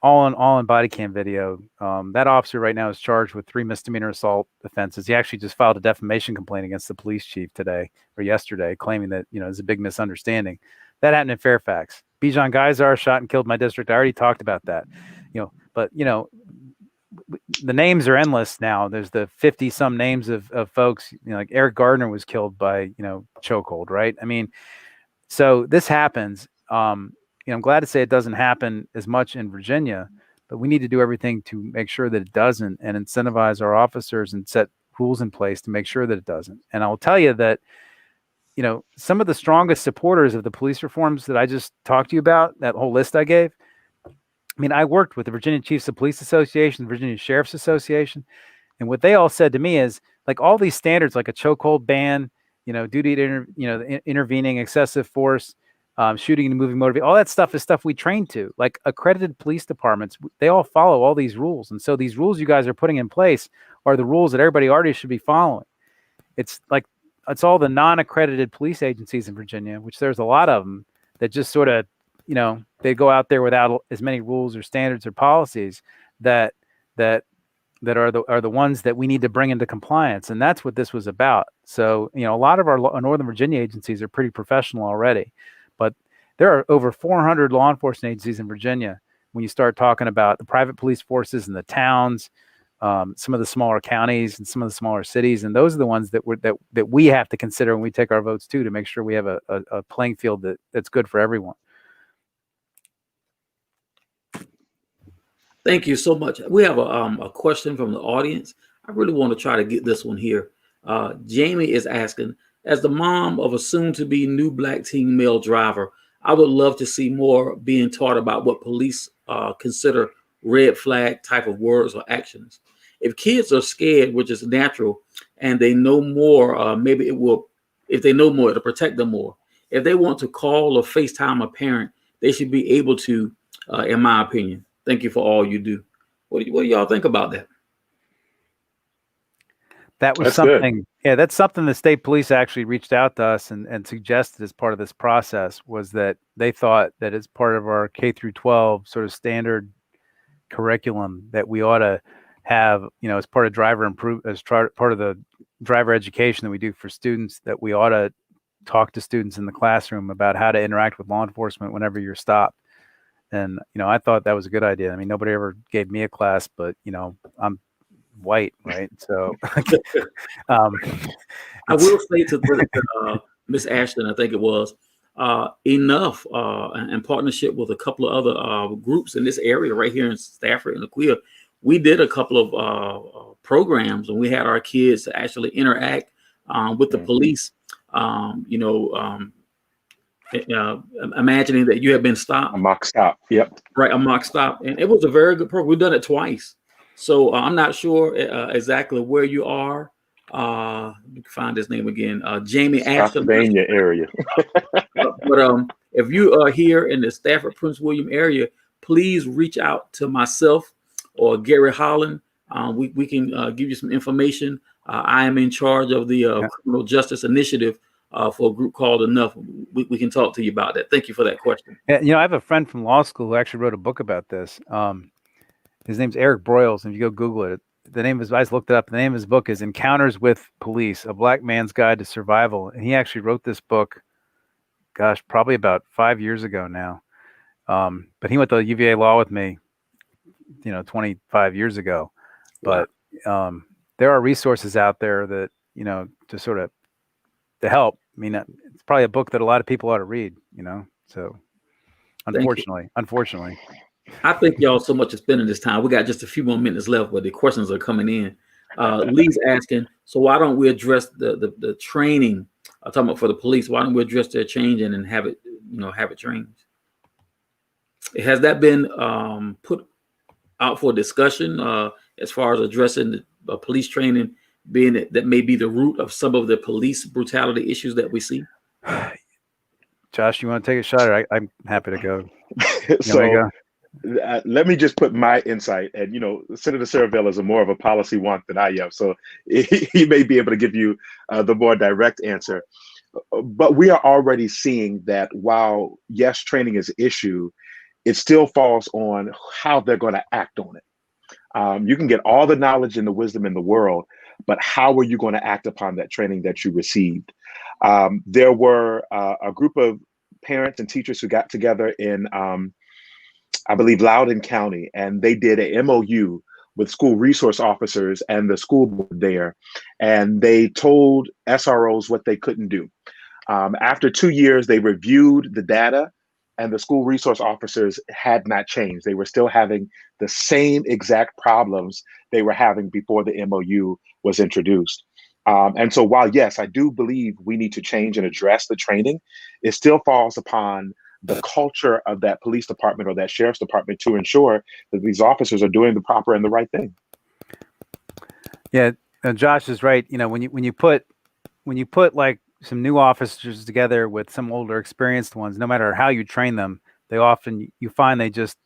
All in body cam video. That officer right now is charged with 3 misdemeanor assault offenses. He actually just filed a defamation complaint against the police chief today or yesterday, claiming that, you know, there's a big misunderstanding. That happened in Fairfax. Bijan Geisar shot and killed my district. I already talked about that. You know, but you know, the names are endless now. There's the 50 some names of folks, you know, like Eric Gardner was killed by, you know, chokehold, right? I mean, so this happens. You know, I'm glad to say it doesn't happen as much in Virginia, but we need to do everything to make sure that it doesn't and incentivize our officers and set rules in place to make sure that it doesn't. And I will tell you that, you know, some of the strongest supporters of the police reforms that I just talked to you about, that whole list I gave, I mean, I worked with the Virginia Chiefs of Police Association, the Virginia Sheriff's Association, and what they all said to me is, like, all these standards, like a chokehold ban, you know, duty to, intervening, excessive force, shooting and moving motor vehicle, all that stuff is stuff we train to. Like accredited police departments, they all follow all these rules. And so these rules you guys are putting in place are the rules that everybody already should be following. It's like, it's all the non-accredited police agencies in Virginia, which there's a lot of them that just sort of, you know, they go out there without as many rules or standards or policies that are the ones that we need to bring into compliance. And that's what this was about. So, you know, a lot of our Northern Virginia agencies are pretty professional already, but there are over 400 law enforcement agencies in Virginia. When you start talking about the private police forces in the towns, some of the smaller counties and some of the smaller cities, and those are the ones that we have to consider when we take our votes too, to make sure we have a playing field that's good for everyone. Thank you so much. We have a question from the audience. I really want to try to get this one here. Jamie is asking, as the mom of a soon-to-be new black teen male driver, I would love to see more being taught about what police consider red flag type of words or actions. If kids are scared, which is natural, and they know more, if they know more, it'll protect them more. If they want to call or FaceTime a parent, they should be able to, in my opinion. Thank you for all you do. What do y'all think about that? That was That's good. something, yeah, that's something the state police actually reached out to us and suggested as part of this process, was that they thought that as part of our K through 12 sort of standard curriculum that we ought to have, as part of part of the driver education that we do for students, that we ought to talk to students in the classroom about how to interact with law enforcement whenever you're stopped. And, I thought that was a good idea. I mean, nobody ever gave me a class, but, I'm white, right? So, I will say to Miss Ashton, I think it was enough in partnership with a couple of other groups in this area right here in Stafford and Aquia. We did a couple of programs, and we had our kids to actually interact with the police. Imagining that you have been stopped. A mock stop. Yep. Right, a mock stop. And it was a very good program. We've done it twice. So I'm not sure exactly where you are. You can find his name again. Jamie Ashton. Pennsylvania area. But if you are here in the Stafford Prince William area, please reach out to myself or Gary Holland. We can give you some information. I am in charge of the Criminal Justice Initiative for a group called Enough. We can talk to you about that. Thank you for that question. Yeah, I have a friend from law school who actually wrote a book about this. His name's Eric Broyles, and if you go Google it, I just looked it up. The name of his book is Encounters with Police: A Black Man's Guide to Survival. And he actually wrote this book, gosh, probably about 5 years ago now. But he went to UVA Law with me, 25 years ago. But there are resources out there that, to sort of to help. I mean, it's probably a book that a lot of people ought to read, so unfortunately. I thank y'all so much for spending this time. We got just a few more minutes left, but the questions are coming in. Lee's asking, so why don't we address the training? I'm talking about for the police. Why don't we address their changing and have it changed? Has that been put out for discussion as far as addressing the police training, being that may be the root of some of the police brutality issues that we see? Josh, you want to take a shot, or I'm happy to go. Let me just put my insight, and Senator Surovell is more of a policy wonk than I am, so he may be able to give you the more direct answer. But we are already seeing that while yes, training is an issue, it still falls on how they're going to act on it. You can get all the knowledge and the wisdom in the world, but how are you going to act upon that training that you received? There were a group of parents and teachers who got together in I believe Loudoun County, and they did a MOU with school resource officers and the school board there, and they told SROs what they couldn't do. After 2 years, they reviewed the data, and the school resource officers had not changed. They were still having the same exact problems they were having before the MOU was introduced. And so while, yes, I do believe we need to change and address the training, it still falls upon the culture of that police department or that sheriff's department to ensure that these officers are doing the proper and the right thing. Yeah, Josh is right. When you put like some new officers together with some older experienced ones, no matter how you train them, you find they just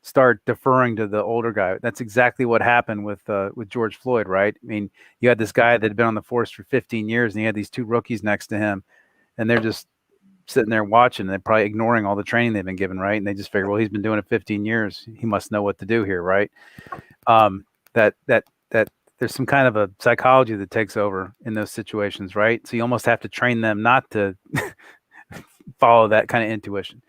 start deferring to the older guy. That's exactly what happened with George Floyd, right? I mean, you had this guy that had been on the force for 15 years, and he had these two rookies next to him, and they're just sitting there watching. They're probably ignoring all the training they've been given, right? And they just figure, well, he's been doing it 15 years. He must know what to do here, right? That there's some kind of a psychology that takes over in those situations, right? So you almost have to train them not to follow that kind of intuition.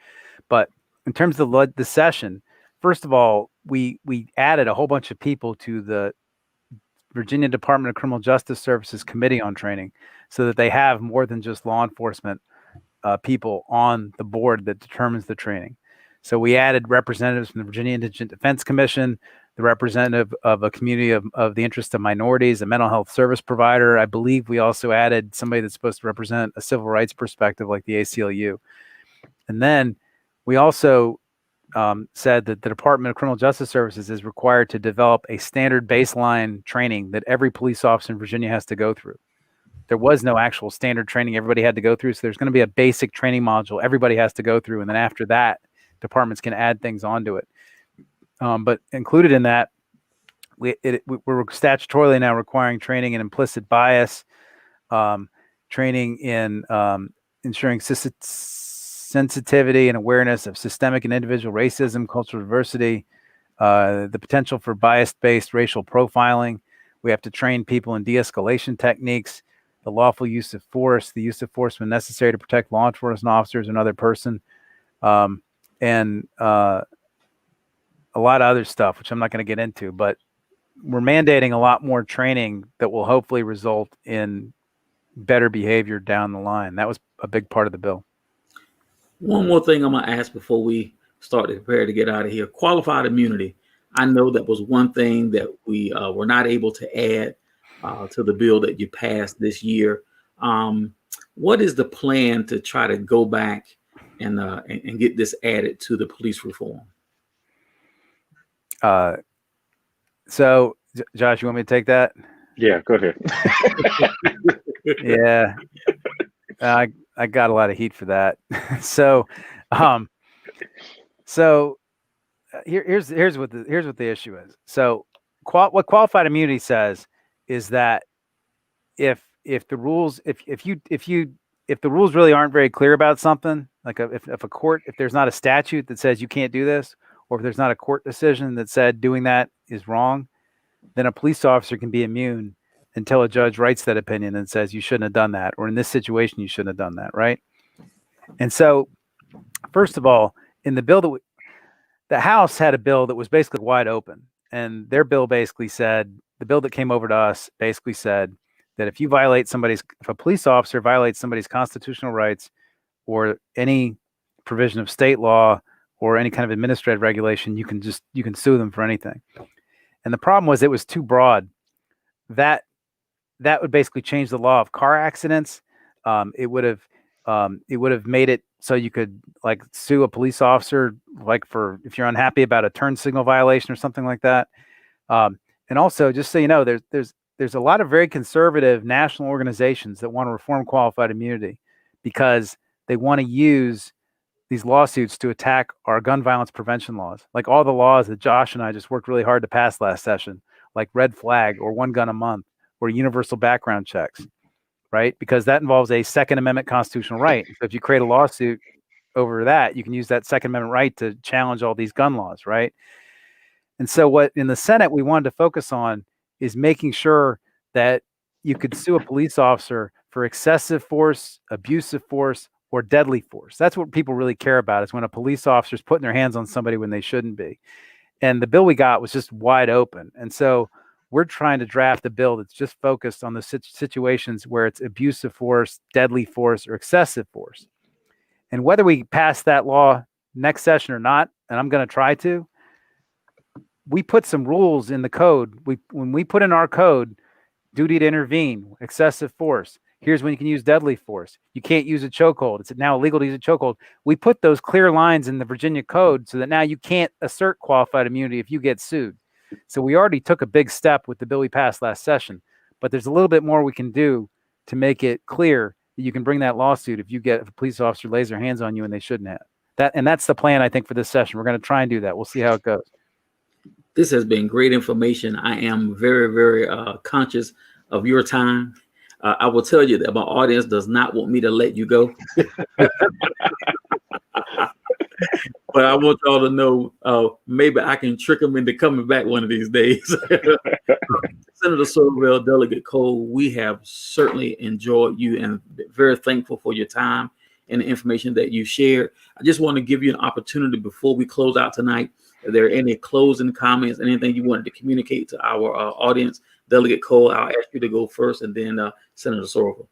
But in terms of the session, first of all, we added a whole bunch of people to the Virginia Department of Criminal Justice Services Committee on Training, so that they have more than just law enforcement people on the board that determines the training. So we added representatives from the Virginia Indigent Defense Commission, the representative of a community of the interest of minorities, a mental health service provider. I believe we also added somebody that's supposed to represent a civil rights perspective like the ACLU. And then we also said that the Department of Criminal Justice Services is required to develop a standard baseline training that every police officer in Virginia has to go through. There was no actual standard training everybody had to go through. So there's going to be a basic training module everybody has to go through. And then after that, departments can add things onto it. But included in that we're statutorily now requiring training in implicit bias, training in ensuring sensitivity and awareness of systemic and individual racism, cultural diversity, the potential for bias-based racial profiling. We have to train people in de-escalation techniques, the lawful use of force, the use of force when necessary to protect law enforcement officers or another person, and a lot of other stuff, which I'm not going to get into. But we're mandating a lot more training that will hopefully result in better behavior down the line. That was a big part of the bill. One more thing I'm going to ask before we start to prepare to get out of here. Qualified immunity. I know that was one thing that we were not able to add to the bill that you passed this year. What is the plan to try to go back and get this added to the police reform? So, Josh, you want me to take that? Yeah, go ahead. Yeah, I got a lot of heat for that. So, here's what the issue is. So, what qualified immunity says is that if the rules really aren't very clear about something, like if there's not a statute that says you can't do this, or if there's not a court decision that said doing that is wrong, then a police officer can be immune until a judge writes that opinion and says you shouldn't have done that, or in this situation you shouldn't have done that, right? And so, first of all, in the bill the House had a bill that was basically wide open, and their bill basically said, the bill that came over to us basically said that if a police officer violates somebody's constitutional rights or any provision of state law or any kind of administrative regulation, you can sue them for anything. And the problem was it was too broad. That would basically change the law of car accidents. It would have made it so you could like sue a police officer like for if you're unhappy about a turn signal violation or something like that. And also, just so you know, there's a lot of very conservative national organizations that want to reform qualified immunity because they want to use these lawsuits to attack our gun violence prevention laws, like all the laws that Josh and I just worked really hard to pass last session, like red flag or one gun a month or universal background checks, right? Because that involves a Second Amendment constitutional right. So if you create a lawsuit over that, you can use that Second Amendment right to challenge all these gun laws, right? And so what in the Senate we wanted to focus on is making sure that you could sue a police officer for excessive force, abusive force, or deadly force. That's what people really care about, is when a police officer is putting their hands on somebody when they shouldn't be. And the bill we got was just wide open. And so we're trying to draft a bill that's just focused on the situations where it's abusive force, deadly force, or excessive force. And whether we pass that law next session or not, and I'm going to try to, we put some rules in the code. When we put in our code, duty to intervene, excessive force, here's when you can use deadly force. You can't use a chokehold. It's now illegal to use a chokehold. We put those clear lines in the Virginia code so that now you can't assert qualified immunity if you get sued. So we already took a big step with the bill we passed last session, but there's a little bit more we can do to make it clear that you can bring that lawsuit if a police officer lays their hands on you and they shouldn't have. And that's the plan, I think, for this session. We're going to try and do that. We'll see how it goes. This has been great information. I am very, very conscious of your time. I will tell you that my audience does not want me to let you go. But I want y'all to know maybe I can trick them into coming back one of these days. Senator Surovell, Delegate Cole, we have certainly enjoyed you and very thankful for your time and the information that you shared. I just want to give you an opportunity before we close out tonight. Are there any closing comments, anything you wanted to communicate to our audience? Delegate Cole, I'll ask you to go first, and then Senator Surovell.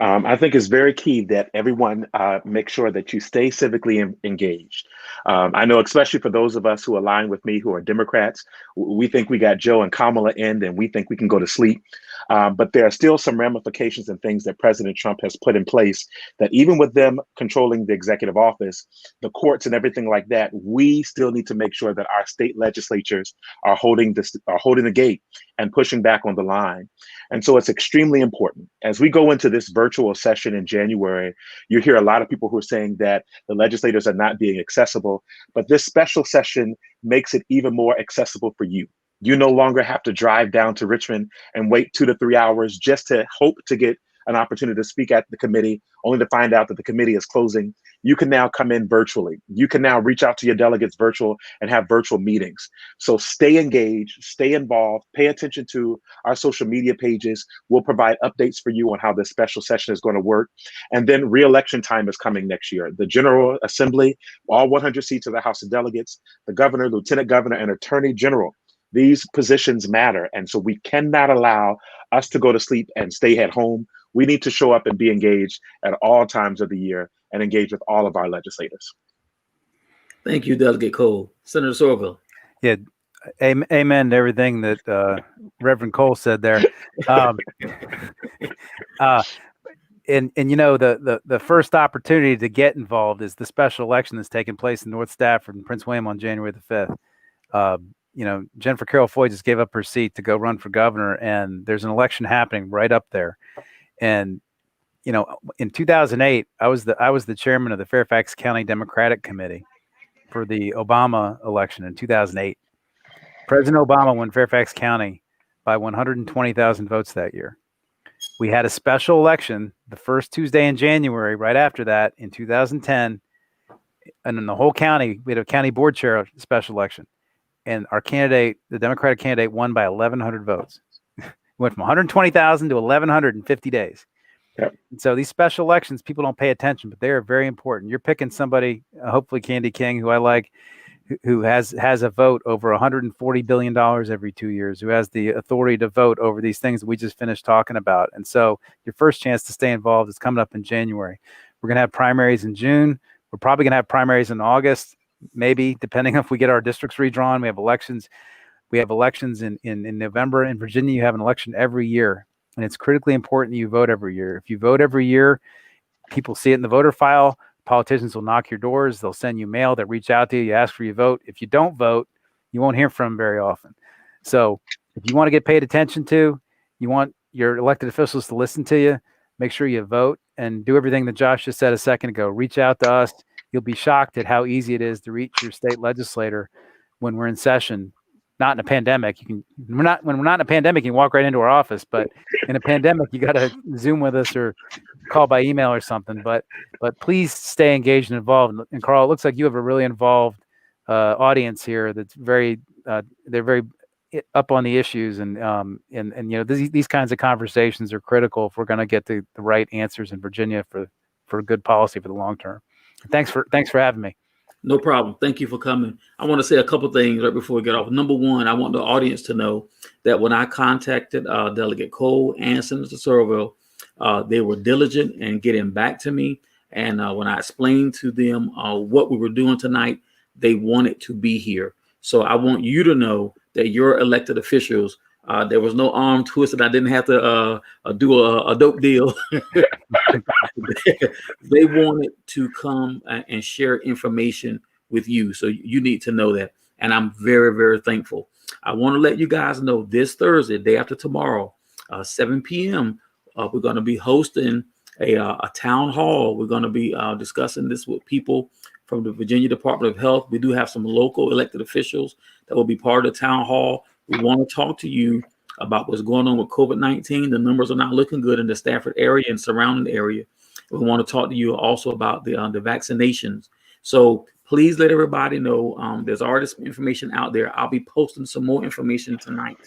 I think it's very key that everyone make sure that you stay civically engaged. I know, especially for those of us who align with me who are Democrats, we think we got Joe and Kamala in, and we think we can go to sleep. But there are still some ramifications and things that President Trump has put in place that even with them controlling the executive office, the courts and everything like that, we still need to make sure that our state legislatures are holding the gate and pushing back on the line. And so it's extremely important. As we go into this virtual session in January, you hear a lot of people who are saying that the legislators are not being accessible, but this special session makes it even more accessible for you. You no longer have to drive down to Richmond and wait 2 to 3 hours just to hope to get an opportunity to speak at the committee, only to find out that the committee is closing. You can now come in virtually. You can now reach out to your delegates virtual and have virtual meetings. So stay engaged, stay involved, pay attention to our social media pages. We'll provide updates for you on how this special session is going to work. And then re-election time is coming next year. The General Assembly, all 100 seats of the House of Delegates, the governor, lieutenant governor, and attorney general. These positions matter. And so we cannot allow us to go to sleep and stay at home. We need to show up and be engaged at all times of the year and engage with all of our legislators. Thank you, Delegate Cole. Senator Surovell. Yeah, amen to everything that Reverend Cole said there. And you know, the first opportunity to get involved is the special election that's taking place in North Stafford and Prince William on January the 5th. You know, Jennifer Carroll Foy just gave up her seat to go run for governor, and there's an election happening right up there. And you know, in 2008, I was the chairman of the Fairfax County Democratic Committee for the Obama election in 2008. President Obama won Fairfax County by 120,000 votes that year. We had a special election the first Tuesday in January, right after that in 2010. And in the whole county, we had a county board chair special election. And our candidate, the Democratic candidate, won by 1,100 votes. Went from 120,000 to 1,100 in 50 days. Yep. And so these special elections, people don't pay attention, but they are very important. You're picking somebody, hopefully Candy King, who I like, who has a vote over $140 billion every 2 years, who has the authority to vote over these things that we just finished talking about. And so your first chance to stay involved is coming up in January. We're going to have primaries in June. We're probably going to have primaries in August, maybe, depending on if we get our districts redrawn. We have elections. We have elections in November. In Virginia, you have an election every year. And it's critically important that you vote every year. If you vote every year, people see it in the voter file. Politicians will knock your doors. They'll send you mail. They'll reach out to you. You ask for your vote. If you don't vote, you won't hear from them very often. So if you want to get paid attention to, you want your elected officials to listen to you, make sure you vote and do everything that Josh just said a second ago. Reach out to us. You'll be shocked at how easy it is to reach your state legislator when we're in session. Not in a pandemic. When we're not in a pandemic, you can walk right into our office. But in a pandemic, you got to Zoom with us or call by email or something. But please stay engaged and involved. And Carl, it looks like you have a really involved audience here. That's they're very up on the issues, and you know, these kinds of conversations are critical if we're going to get the right answers in Virginia for good policy for the long term. Thanks for having me. No problem. Thank you for coming. I want to say a couple things right before we get off. Number one, I want the audience to know that when I contacted Delegate Cole and Senator Surovell, they were diligent in getting back to me. And when I explained to them what we were doing tonight, they wanted to be here. So I want you to know that your elected officials, there was no arm twisted. I didn't have to do a dope deal. They wanted to come and share information with you. So you need to know that. And I'm very, very thankful. I want to let you guys know this Thursday, day after tomorrow, 7 p.m., we're going to be hosting a town hall. We're going to be discussing this with people from the Virginia Department of Health. We do have some local elected officials that will be part of the town hall. We want to talk to you about what's going on with COVID-19. The numbers are not looking good in the Stafford area and surrounding area. We want to talk to you also about the vaccinations. So please let everybody know there's already some information out there. I'll be posting some more information tonight.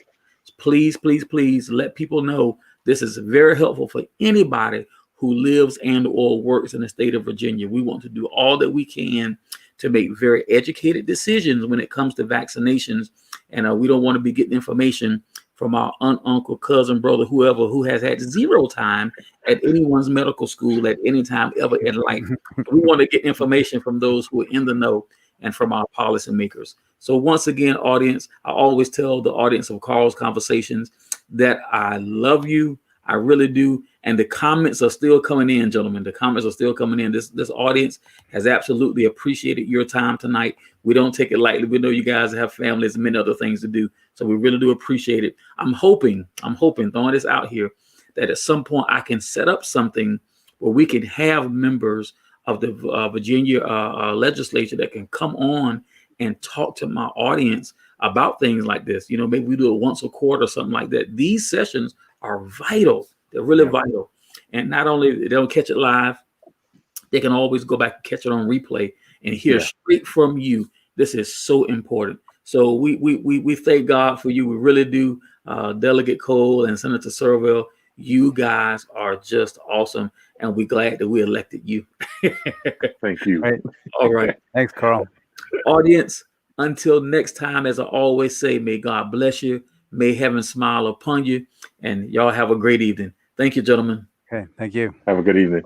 Please, please, please let people know this is very helpful for anybody who lives and or works in the state of Virginia. We want to do all that we can to make very educated decisions when it comes to vaccinations. And we don't want to be getting information from our aunt, uncle, cousin, brother, whoever, who has had zero time at anyone's medical school at any time ever in life. We want to get information from those who are in the know and from our policymakers. So once again, audience, I always tell the audience of Carl's Conversations that I love you. I really do. And the comments are still coming in, gentlemen. The comments are still coming in. This audience has absolutely appreciated your time tonight. We don't take it lightly. We know you guys have families and many other things to do. So we really do appreciate it. I'm hoping, throwing this out here, that at some point I can set up something where we can have members of the Virginia legislature that can come on and talk to my audience about things like this. You know, maybe we do it once a quarter or something like that. These sessions are vital. They're really vital. And not only they don't catch it live, they can always go back and catch it on replay and hear straight from you. This is so important. So we thank God for you. We really do. Delegate Cole and Senator Surovell, you guys are just awesome, and we're glad that we elected you. Thank you. Right. All right. Thanks, Carl. Audience, until next time, as I always say, may God bless you. May heaven smile upon you, and y'all have a great evening. Thank you, gentlemen. Okay, thank you. Have a good evening.